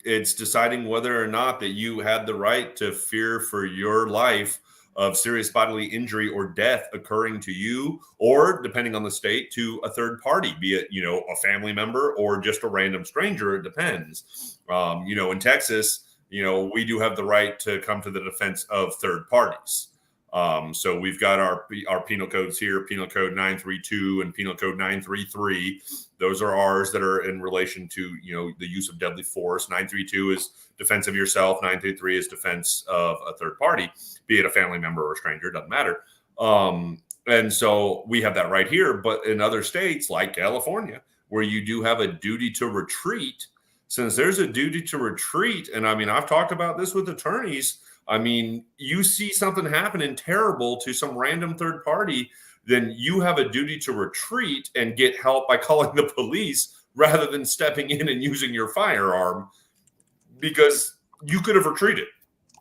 it's deciding whether or not that you had the right to fear for your life of serious bodily injury or death occurring to you, or, depending on the state, to a third party, be it, you know, a family member or just a random stranger. It depends. You know, in Texas, you know, we do have the right to come to the defense of third parties. So we've got our penal codes here, Penal Code 932 and Penal Code 933. Those are ours that are in relation to, you know, the use of deadly force. 932 is defense of yourself. 933 is defense of a third party, be it a family member or a stranger, doesn't matter. And so we have that right here. But in other states like California, where you do have a duty to retreat, since there's a duty to retreat, and I mean, I've talked about this with attorneys. I mean, you see something happening terrible to some random third party, then you have a duty to retreat and get help by calling the police rather than stepping in and using your firearm, because you could have retreated.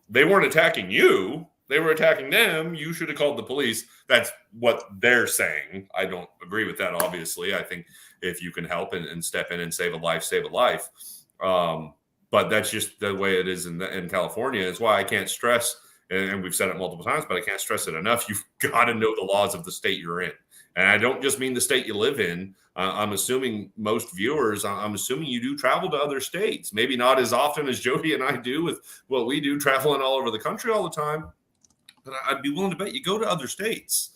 They weren't attacking you. They were attacking them. You should have called the police. That's what they're saying. I don't agree with that, obviously. I think if you can help and step in and save a life, save a life. But that's just the way it is in California. It's why I can't stress, and we've said it multiple times, but I can't stress it enough. You've got to know the laws of the state you're in. And I don't just mean the state you live in. I'm assuming most viewers, I'm assuming you do travel to other states. Maybe not as often as Jody and I do with what we do, traveling all over the country all the time. But I'd be willing to bet you go to other states.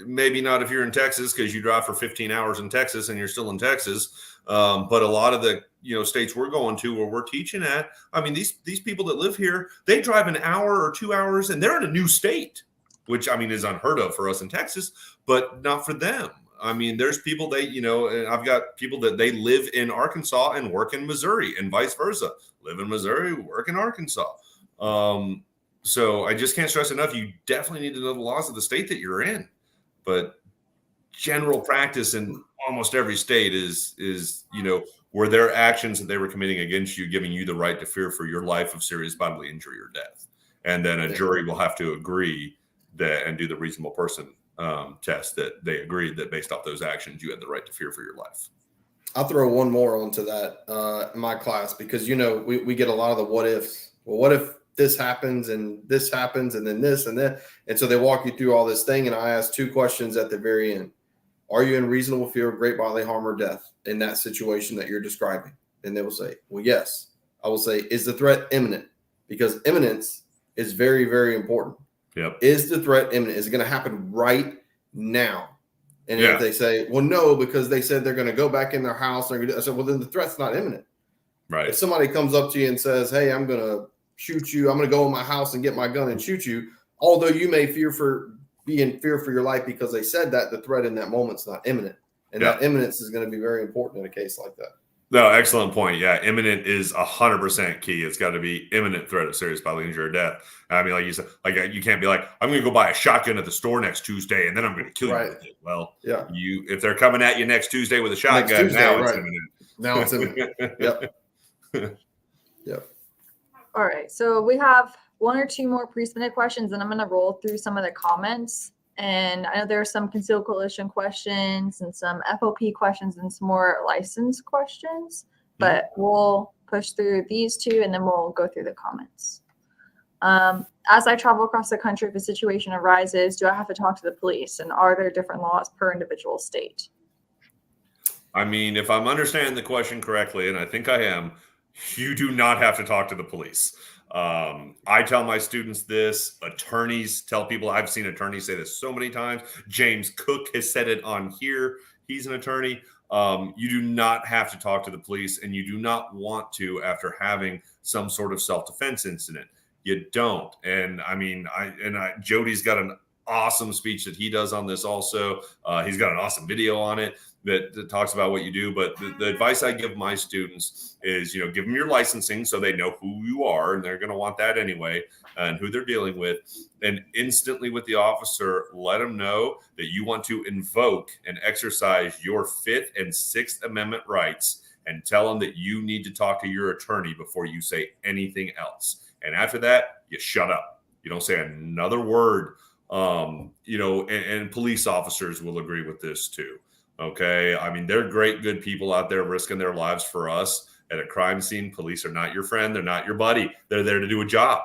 Maybe not if you're in Texas, because you drive for 15 hours in Texas and you're still in Texas. But a lot of the states we're going to, where we're teaching at, I mean, these people that live here, they drive an hour or 2 hours and they're in a new state, which I mean is unheard of for us in Texas, but not for them. I mean, there's people and I've got people that they live in Arkansas and work in Missouri, and vice versa. Live in Missouri, work in Arkansas. So I just can't stress enough. You definitely need to know the laws of the state that you're in. But general practice in almost every state is were their actions that they were committing against you giving you the right to fear for your life of serious bodily injury or death. And then a jury will have to agree that and do the reasonable person test that they agreed that based off those actions, you had the right to fear for your life. I'll throw one more onto that in my class, because, we get a lot of the what ifs. Well, what if this happens and then this and that? And so they walk you through all this thing. And I ask two questions at the very end. Are you in reasonable fear of great bodily harm or death in that situation that you're describing? And they will say, well, yes. I will say, is the threat imminent? Because imminence is very, very important. Yep. Is the threat imminent? Is it going to happen right now? And if they say, well, no, because they said they're going to go back in their house, I said, well, then the threat's not imminent. Right. If somebody comes up to you and says, hey, I'm going to shoot you, I'm going to go in my house and get my gun and shoot you, although you may be in fear for your life because they said that, the threat in that moment's not imminent. And that imminence is going to be very important in a case like that. No, excellent point. Yeah, imminent is 100% key. It's got to be imminent threat of serious bodily injury or death. I mean, like you said, you can't be like, I'm going to go buy a shotgun at the store next Tuesday and then I'm going to kill you with it. Well, if they're coming at you next Tuesday with a shotgun, now it's imminent. Now it's imminent. Yep. Yep. All right. So we have one or two more pre-submitted questions, and I'm going to roll through some of the comments. And I know there are some concealed coalition questions and some FOP questions and some more license questions, but we'll push through these two and then we'll go through the comments. As I travel across the country, if a situation arises, do I have to talk to the police? And are there different laws per individual state? I mean, if I'm understanding the question correctly, and I think I am, you do not have to talk to the police. I tell my students this. Attorneys tell people. I've seen attorneys say this so many times. James Cook has said it on here. He's an attorney. You do not have to talk to the police, and you do not want to after having some sort of self-defense incident. You don't. And I mean, Jody's got an awesome speech that he does on this also. He's got an awesome video on it that talks about what you do. But the advice I give my students is, give them your licensing so they know who you are, and they're going to want that anyway, and who they're dealing with. And instantly with the officer, let them know that you want to invoke and exercise your 5th and 6th Amendment rights, and tell them that you need to talk to your attorney before you say anything else. And after that, you shut up. You don't say another word. And police officers will agree with this too. Okay. I mean, they're great, good people out there risking their lives for us at a crime scene. Police are not your friend. They're not your buddy. They're there to do a job.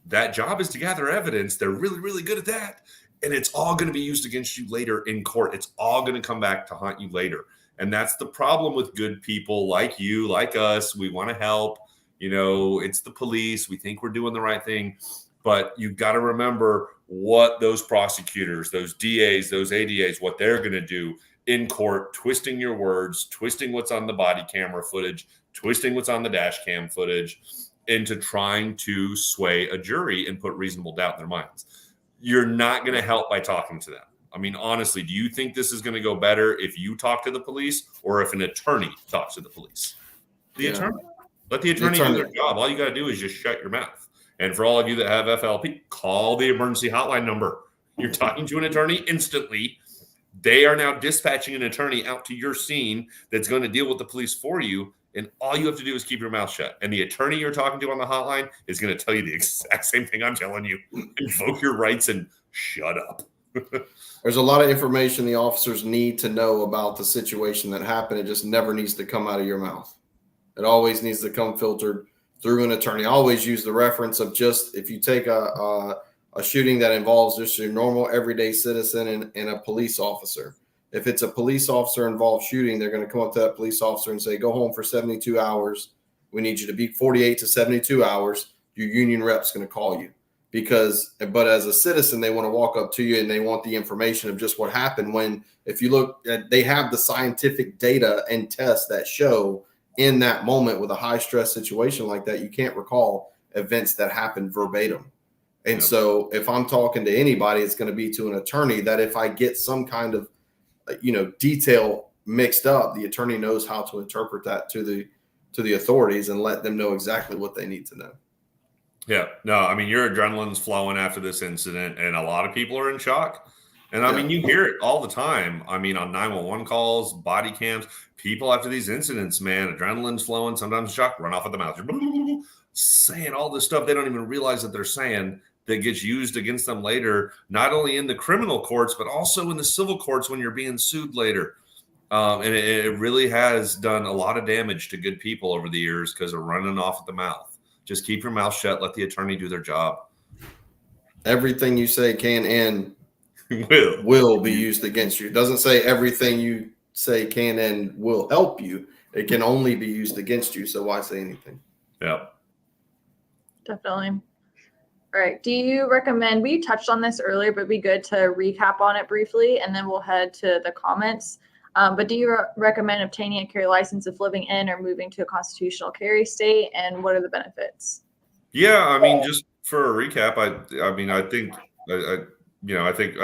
That job is to gather evidence. They're really, really good at that. And it's all going to be used against you later in court. It's all going to come back to haunt you later. And that's the problem with good people like you, like us. We want to help. It's the police. We think we're doing the right thing. But you've got to remember what those prosecutors, those DAs, those ADAs, what they're going to do in court, twisting your words, twisting what's on the body camera footage, twisting what's on the dash cam footage into trying to sway a jury and put reasonable doubt in their minds. You're not going to help by talking to them. I mean, honestly, do you think this is going to go better if you talk to the police or if an attorney talks to the police? The Yeah. attorney. Let the attorney do their job. All you got to do is just shut your mouth. And for all of you that have FLP, call the emergency hotline number. You're talking to an attorney instantly. They are now dispatching an attorney out to your scene that's going to deal with the police for you. And all you have to do is keep your mouth shut. And the attorney you're talking to on the hotline is going to tell you the exact same thing I'm telling you. Invoke your rights and shut up. There's a lot of information the officers need to know about the situation that happened. It just never needs to come out of your mouth. It always needs to come filtered through an attorney. I always use the reference of just if you take a shooting that involves just your normal everyday citizen and a police officer. If it's a police officer involved shooting, they're going to come up to that police officer and say, go home for 72 hours. We need you to be 48 to 72 hours. Your union rep's going to call you. But as a citizen, they want to walk up to you and they want the information of just what happened. When, if you look at, they have the scientific data and tests that show in that moment with a high stress situation like that, you can't recall events that happened verbatim. And so if I'm talking to anybody, it's going to be to an attorney that if I get some kind of, detail mixed up, the attorney knows how to interpret that to the authorities and let them know exactly what they need to know. Yeah. No, I mean, your adrenaline's flowing after this incident and a lot of people are in shock. And I mean, you hear it all the time. I mean, on 911 calls, body cams, people after these incidents, man, adrenaline's flowing, sometimes shock, run off at the mouth, saying all this stuff they don't even realize that they're saying that gets used against them later, not only in the criminal courts, but also in the civil courts when you're being sued later. And it really has done a lot of damage to good people over the years because of running off at the mouth. Just keep your mouth shut. Let the attorney do their job. Everything you say can and will be used against you. It doesn't say everything you say can and will help you. It can only be used against you. So why say anything? Yeah. Definitely. All right. Do you recommend, we touched on this earlier, but it'd be good to recap on it briefly, and then we'll head to the comments. But do you recommend obtaining a carry license if living in or moving to a constitutional carry state, and what are the benefits? Yeah, I mean, just for a recap, I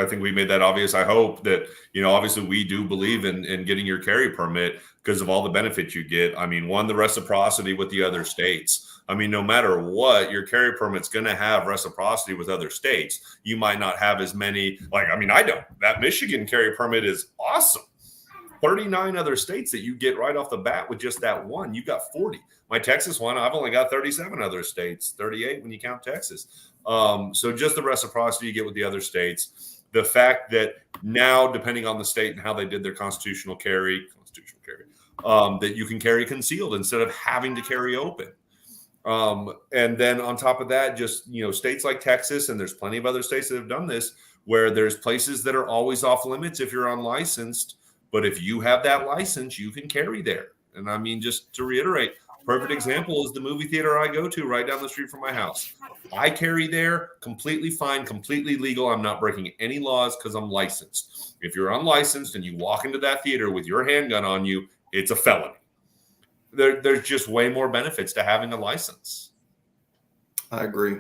think we made that obvious. I hope that, obviously we do believe in getting your carry permit because of all the benefits you get. I mean, one, the reciprocity with the other states. I mean, no matter what, your carry permit's going to have reciprocity with other states. You might not have as many, I don't. That Michigan carry permit is awesome. 39 other states that you get right off the bat with just that one. You got 40. My Texas one, I've only got 37 other states, 38 when you count Texas. So just the reciprocity you get with the other states. The fact that now, depending on the state and how they did their constitutional carry, that you can carry concealed instead of having to carry open. And then on top of that, just, states like Texas, and there's plenty of other states that have done this, where there's places that are always off limits if you're unlicensed. But if you have that license, you can carry there. And I mean, just to reiterate, perfect example is the movie theater I go to right down the street from my house. I carry there, completely fine, completely legal. I'm not breaking any laws because I'm licensed. If you're unlicensed and you walk into that theater with your handgun on you, it's a felony. There's just way more benefits to having a license. I agree.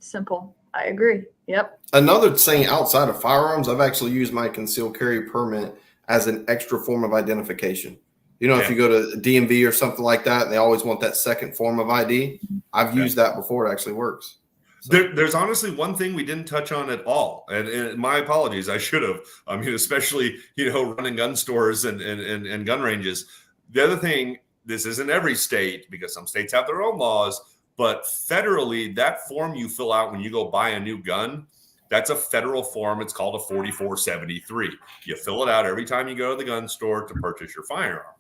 Simple. I agree. Yep. Another thing outside of firearms, I've actually used my concealed carry permit as an extra form of identification. If you go to DMV or something like that, they always want that second form of ID. I've used that before. It actually works. So. There's honestly one thing we didn't touch on at all. And my apologies. I should have. I mean, especially, running gun stores and gun ranges. The other thing, this isn't every state because some states have their own laws, but federally, that form you fill out when you go buy a new gun, that's a federal form. It's called a 4473. You fill it out every time you go to the gun store to purchase your firearm.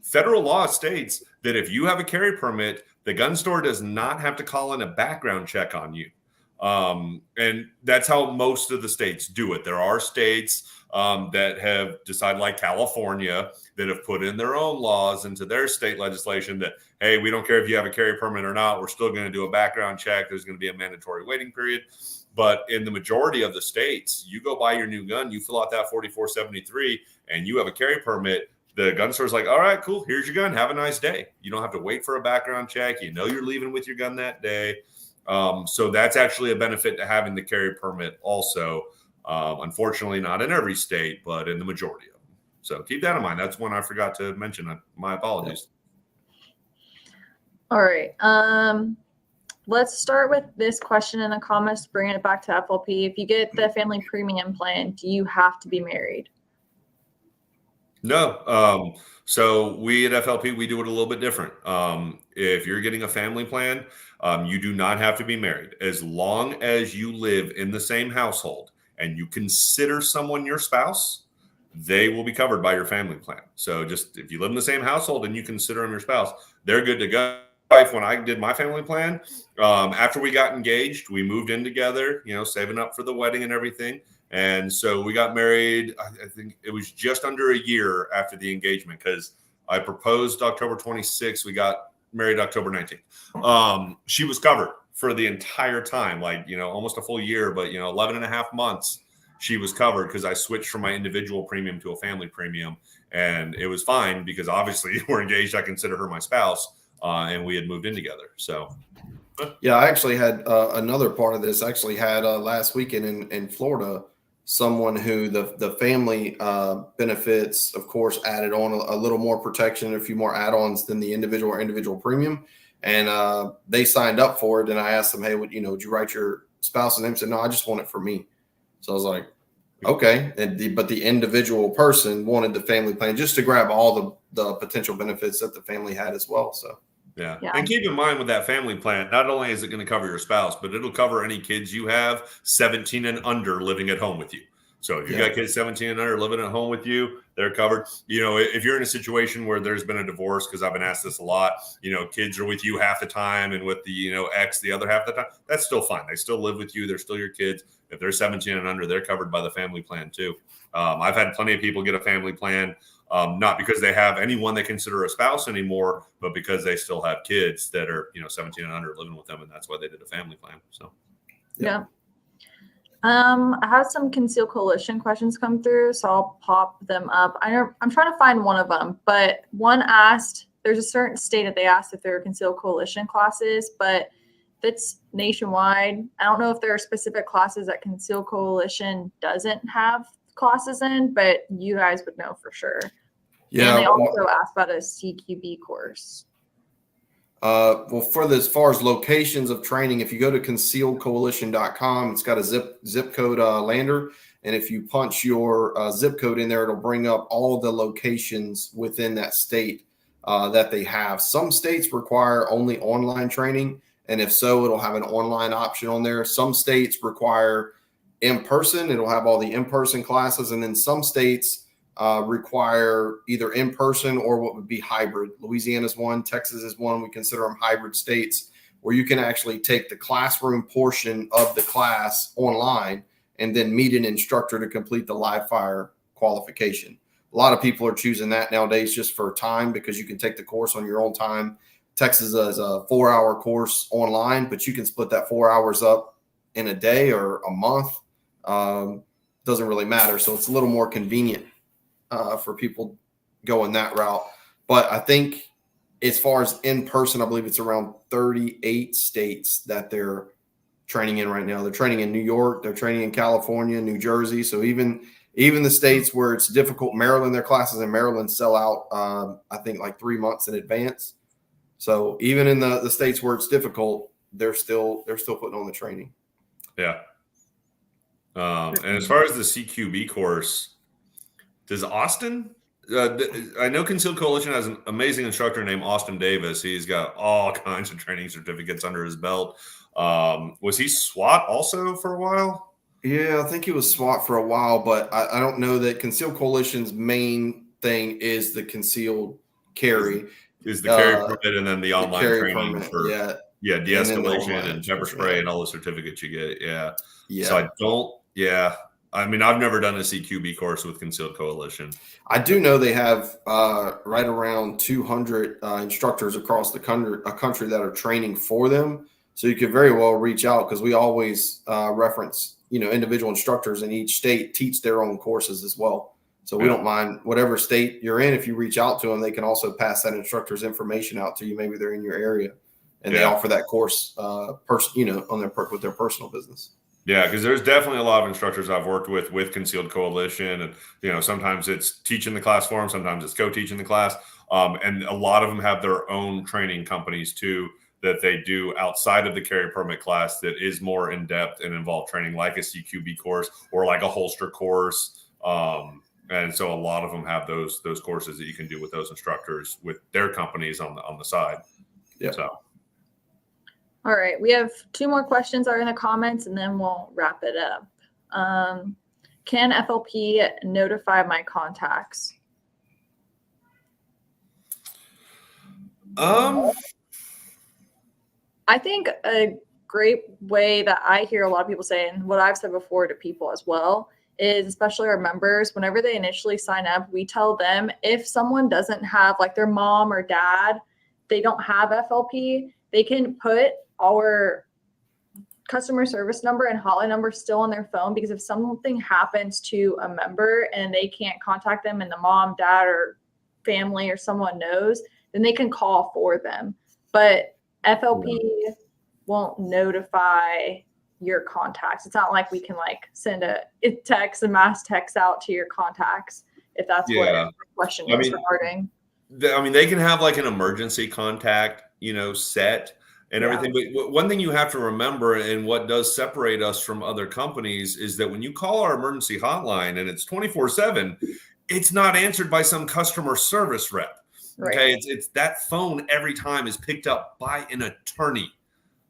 Federal law states that if you have a carry permit, the gun store does not have to call in a background check on you. And that's how most of the states do it. There are states that have decided, like California, that have put in their own laws into their state legislation that, hey, we don't care if you have a carry permit or not. We're still going to do a background check. There's going to be a mandatory waiting period. But in the majority of the states, you go buy your new gun, you fill out that 4473, and you have a carry permit. The gun store's like, all right, cool. Here's your gun. Have a nice day. You don't have to wait for a background check. You're leaving with your gun that day. So that's actually a benefit to having the carry permit also. Unfortunately, not in every state, but in the majority of them. So keep that in mind. That's one I forgot to mention. My apologies. All right. Let's start with this question in the comments, bringing it back to FLP. If you get the family premium plan, do you have to be married? No. So we at FLP, we do it a little bit different. If you're getting a family plan, you do not have to be married. As long as you live in the same household and you consider someone your spouse, they will be covered by your family plan. So just if you live in the same household and you consider them your spouse, they're good to go. When I did my family plan, after we got engaged, we moved in together, saving up for the wedding and everything. And so we got married, I think it was just under a year after the engagement, because I proposed October 26th. We got married October 19th. She was covered for the entire time, almost a full year, but 11 and a half months she was covered, because I switched from my individual premium to a family premium. And it was fine because obviously we're engaged. I consider her my spouse, and we had moved in together. So yeah, I actually had another part of this. I actually had last weekend in Florida, someone who the family benefits, of course, added on a little more protection, a few more add-ons than the individual premium. And they signed up for it. And I asked them, hey, would you write your spouse's name? Said, no, I just want it for me. So I was like, okay. But the individual person wanted the family plan just to grab all the potential benefits that the family had as well. So. Yeah. And keep in mind with that family plan, not only is it going to cover your spouse, but it'll cover any kids you have 17 and under living at home with you. So if you've got kids 17 and under living at home with you, they're covered. If you're in a situation where there's been a divorce, because I've been asked this a lot, kids are with you half the time and with the, ex the other half the time, that's still fine. They still live with you. They're still your kids. If they're 17 and under, they're covered by the family plan too. I've had plenty of people get a family plan, not because they have anyone they consider a spouse anymore, but because they still have kids that are, 17 and under living with them. And that's why they did a family plan. So, yeah. I have some Conceal Coalition questions come through, so I'll pop them up. I'm trying to find one of them, but one asked, there's a certain state that they asked if there are Conceal Coalition classes, but if it's nationwide, I don't know if there are specific classes that Conceal Coalition doesn't have classes in, but you guys would know for sure. Yeah. And they also asked about a CQB course. Well, as far as locations of training, if you go to concealedcoalition.com, it's got a zip code lander. And if you punch your zip code in there, it'll bring up all the locations within that state that they have. Some states require only online training. And if so, it'll have an online option on there. Some states require in-person. It'll have all the in-person classes. And then some states require either in-person or what would be hybrid. Louisiana is one, Texas is one. We consider them hybrid states, where you can actually take the classroom portion of the class online and then meet an instructor to complete the live fire qualification. A lot of people are choosing that nowadays just for time, because you can take the course on your own time. Texas is a 4-hour course online, but you can split that 4 hours up in a day or a month. Doesn't really matter. So it's a little more convenient for people going that route. But I think as far as in person, I believe it's around 38 states that they're training in right now. They're training in New York, they're training in California, New Jersey. So even the states where it's difficult, Maryland, their classes in Maryland sell out, I think like 3 months in advance. So even in the states where it's difficult, they're still putting on the training. Yeah. And as far as the CQB course, does Austin? I know Concealed Coalition has an amazing instructor named Austin Davis. He's got all kinds of training certificates under his belt. Was he SWAT also for a while? Yeah, I think he was SWAT for a while, but I don't know that Concealed Coalition's main thing is the concealed carry. Is the carry permit, and then the online training permit, for de-escalation and pepper spray and all the certificates you get. Yeah. So I don't. Yeah. I mean, I've never done a CQB course with Concealed Coalition. I do know they have right around 200 instructors across the country that are training for them. So you could very well reach out, because we always reference, individual instructors in each state teach their own courses as well. So we don't mind whatever state you're in. If you reach out to them, they can also pass that instructor's information out to you. Maybe they're in your area and they offer that course, with their personal business. Yeah, because there's definitely a lot of instructors I've worked with Concealed Coalition, and sometimes it's teaching the class for them, sometimes it's co-teaching the class. And a lot of them have their own training companies too that they do outside of the carry permit class that is more in depth and involved training, like a CQB course or like a holster course. And so a lot of them have those courses that you can do with those instructors with their companies on the side. Yeah. So. All right, we have 2 more questions are in the comments, and then we'll wrap it up. Can FLP notify my contacts? I think a great way that I hear a lot of people say, and what I've said before to people as well, is especially our members, whenever they initially sign up, we tell them if someone doesn't have, like their mom or dad, they don't have FLP, they can put our customer service number and hotline number still on their phone, because if something happens to a member and they can't contact them and the mom, dad, or family or someone knows, then they can call for them. But FLP won't notify your contacts. It's not like we can like send a mass text out to your contacts, if that's what the question was regarding. They can have like an emergency contact, set and everything. But one thing you have to remember, and what does separate us from other companies, is that when you call our emergency hotline and it's 24/7, it's not answered by some customer service rep. Right. Okay. It's that phone every time is picked up by an attorney.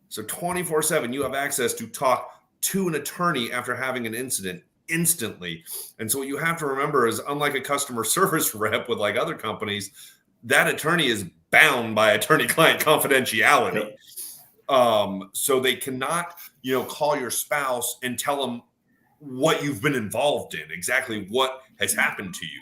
So 24/7, you have access to talk to an attorney after having an incident instantly. And so what you have to remember is, unlike a customer service rep with like other companies, that attorney is bound by attorney-client confidentiality. So they cannot, call your spouse and tell them what you've been involved in, exactly what has happened to you.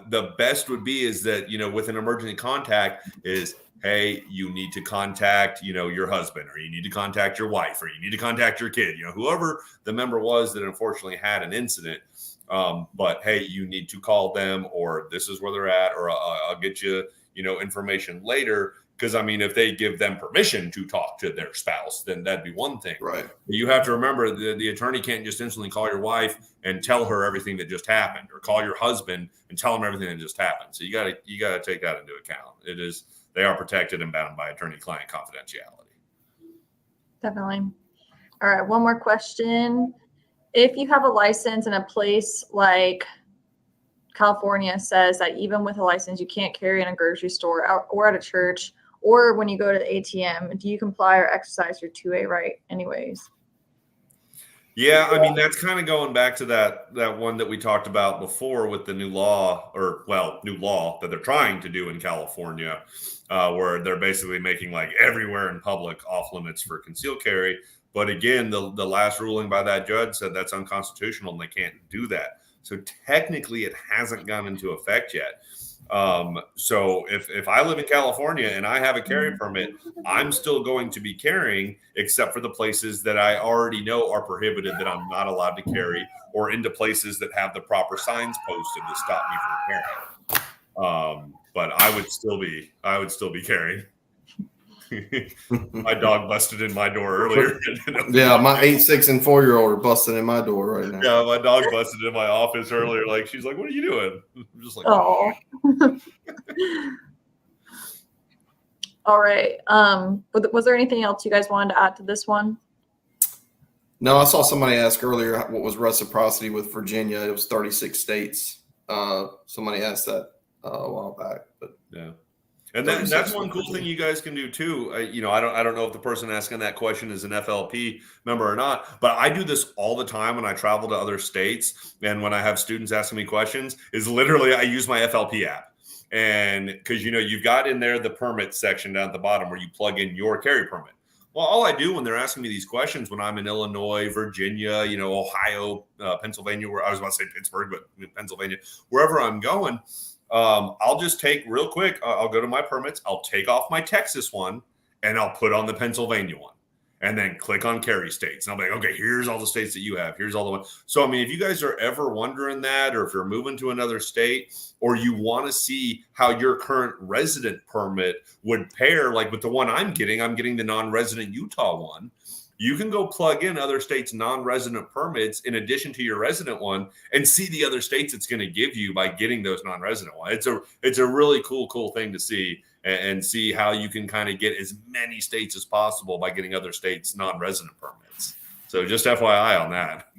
The best would be is that, with an emergency contact is, hey, you need to contact, your husband, or you need to contact your wife, or you need to contact your kid, whoever the member was that unfortunately had an incident. But hey, you need to call them, or this is where they're at, or I'll get you, information later. Because if they give them permission to talk to their spouse, then that'd be one thing. Right. You have to remember the attorney can't just instantly call your wife and tell her everything that just happened, or call your husband and tell him everything that just happened. So you gotta take that into account. They are protected and bound by attorney-client confidentiality. Definitely. All right, one more question. If you have a license in a place like California says that even with a license, you can't carry in a grocery store or at a church, or when you go to the ATM, do you comply or exercise your 2A right anyways? Yeah, that's kind of going back to that one that we talked about before with the new law that they're trying to do in California, where they're basically making like everywhere in public off limits for concealed carry. But again, the last ruling by that judge said that's unconstitutional and they can't do that. So technically it hasn't gone into effect yet. So if I live in California and I have a carry permit, I'm still going to be carrying, except for the places that I already know are prohibited, that I'm not allowed to carry, or into places that have the proper signs posted to stop me from carrying. But I would still be carrying. My dog busted in my door earlier. Yeah, my 8, 6, and 4-year-old are busting in my door right now. Yeah, my dog busted in my office earlier. Like, she's like, "What are you doing?" I'm just like, "Oh." All right. Was there anything else you guys wanted to add to this one? No, I saw somebody ask earlier what was reciprocity with Virginia. It was 36 states. Somebody asked that a while back, but yeah. And that's one cool thing you guys can do too. I don't know if the person asking that question is an FLP member or not, but I do this all the time when I travel to other states, and when I have students asking me questions, is literally I use my FLP app. And because you've got in there the permit section down at the bottom where you plug in your carry permit. Well, all I do when they're asking me these questions, when I'm in Illinois, Virginia, Ohio, Pennsylvania, where I was about to say Pittsburgh, but Pennsylvania, wherever I'm going, I'll just take real quick. I'll go to my permits. I'll take off my Texas one and I'll put on the Pennsylvania one, and then click on carry states. And I'll be like, okay, here's all the states that you have. Here's all the ones. So, if you guys are ever wondering that, or if you're moving to another state, or you want to see how your current resident permit would pair, like with the one I'm getting the non-resident Utah one. you can go plug in other states' non-resident permits in addition to your resident one and see the other states it's going to give you by getting those non-resident ones. It's a really cool thing to see, and see how you can kind of get as many states as possible by getting other states' non-resident permits. So just FYI on that.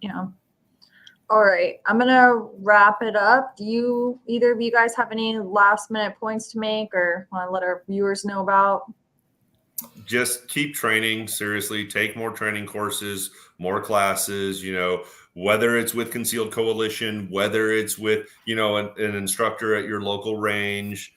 Yeah. All right. I'm going to wrap it up. Do either of you guys have any last minute points to make or want to let our viewers know about? Just keep training. Seriously, take more training courses, more classes, whether it's with Concealed Coalition, whether it's with, an instructor at your local range.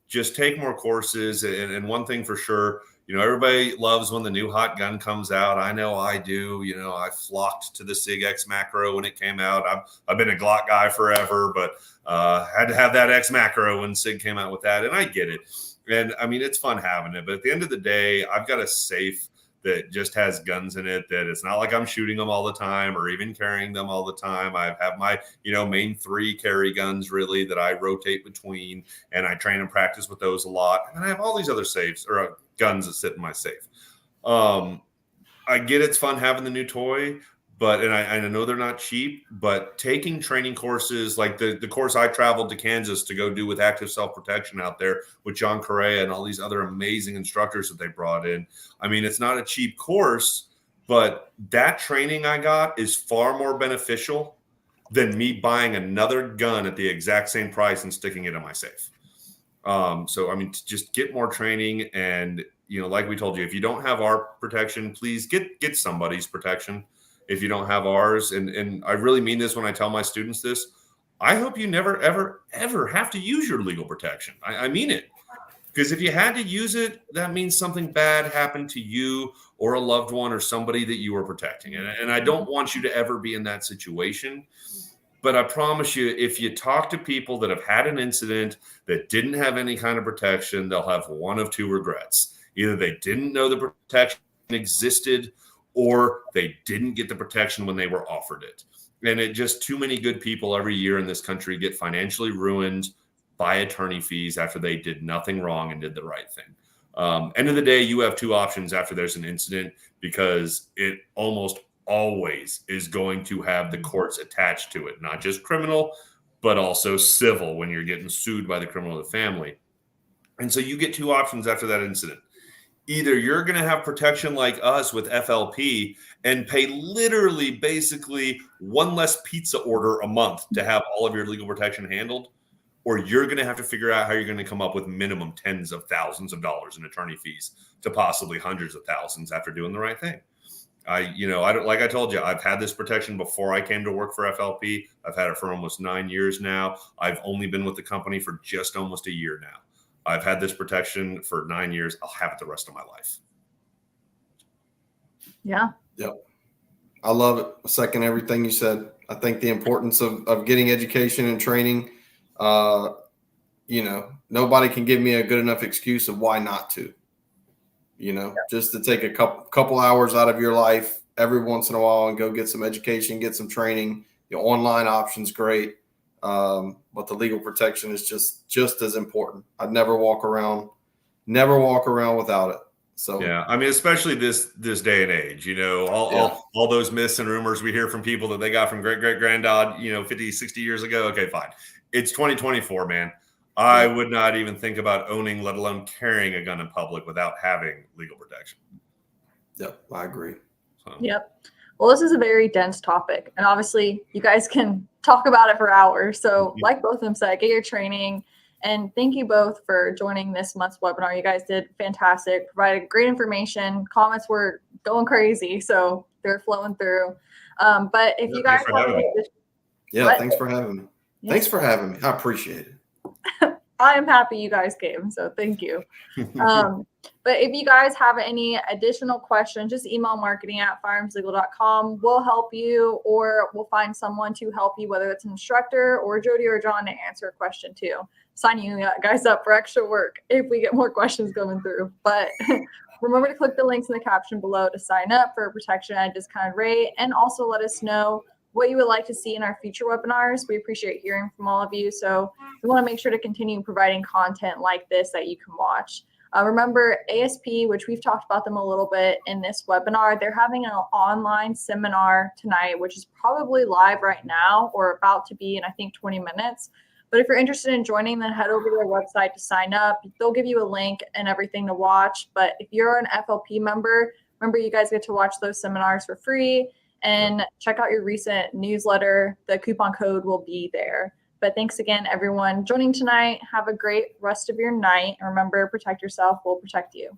Just take more courses. And one thing for sure, everybody loves when the new hot gun comes out. I know I do. I flocked to the SIG X macro when it came out. I've been a Glock guy forever, but had to have that X macro when SIG came out with that. And I get it. And I mean, it's fun having it. But at the end of the day, I've got a safe that just has guns in it, that it's not like I'm shooting them all the time or even carrying them all the time. I have my, main 3 carry guns really that I rotate between, and I train and practice with those a lot. And I have all these other safes or guns that sit in my safe. I get it's fun having the new toy, but I know they're not cheap, but taking training courses like the course I traveled to Kansas to go do with active self-protection out there with John Correa and all these other amazing instructors that they brought in. I mean, it's not a cheap course, but that training I got is far more beneficial than me buying another gun at the exact same price and sticking it in my safe. So, I mean, just get more training. And, like we told you, if you don't have our protection, please get somebody's protection. If you don't have ours, and I really mean this when I tell my students this, I hope you never, ever, ever have to use your legal protection. I mean it. Because if you had to use it, that means something bad happened to you or a loved one or somebody that you were protecting. And I don't want you to ever be in that situation. But I promise you, if you talk to people that have had an incident that didn't have any kind of protection, they'll have one of 2 regrets. Either they didn't know the protection existed, or they didn't get the protection when they were offered it. And it just, too many good people every year in this country get financially ruined by attorney fees after they did nothing wrong and did the right thing. End of the day, you have 2 options after there's an incident, because it almost always is going to have the courts attached to it, not just criminal, but also civil when you're getting sued by the criminal of the family. And so you get 2 options after that incident. Either you're going to have protection like us with FLP and pay literally basically 1 less pizza order a month to have all of your legal protection handled, or you're going to have to figure out how you're going to come up with minimum tens of thousands of dollars in attorney fees to possibly hundreds of thousands after doing the right thing. I don't, like I told you, I've had this protection before I came to work for FLP. I've had it for almost 9 years now. I've only been with the company for just almost a year now. I've had this protection for 9 years. I'll have it the rest of my life. Yeah. Yep. I love it. I second everything you said. I think the importance of getting education and training, nobody can give me a good enough excuse of why not to, just to take a couple hours out of your life every once in a while and go get some education, get some training. The online option's great. But the legal protection is just as important. I'd never walk around without it. So yeah, I mean, especially this day and age, all those myths and rumors we hear from people that they got from great granddad, 50, 60 years ago. Okay, fine. It's 2024, man. I would not even think about owning, let alone carrying a gun in public without having legal protection. Yep, I agree. So. Yep. Well, this is a very dense topic, and obviously you guys can talk about it for hours. So like both of them said, get your training. And thank you both for joining this month's webinar. You guys did fantastic, provided great information. Comments were going crazy, so they're flowing through. But if you guys thanks for having me. Yes. Thanks for having me. I appreciate it. I am happy you guys came, so thank you. But if you guys have any additional questions, just email marketing@firearmslegal.com. We'll help you, or we'll find someone to help you, whether it's an instructor or Jody or John, to answer a question too. Sign you guys up for extra work if we get more questions coming through. But remember to click the links in the caption below to sign up for a protection at a discounted rate, and also let us know what you would like to see in our future webinars. We appreciate hearing from all of you. So we want to make sure to continue providing content like this that you can watch. Remember ASP, which we've talked about them a little bit in this webinar, they're having an online seminar tonight, which is probably live right now or about to be in, I think, 20 minutes. But if you're interested in joining, then head over to their website to sign up. They'll give you a link and everything to watch. But if you're an FLP member, remember you guys get to watch those seminars for free and check out your recent newsletter. The coupon code will be there. But thanks again, everyone, joining tonight. Have a great rest of your night. And remember, protect yourself, we'll protect you.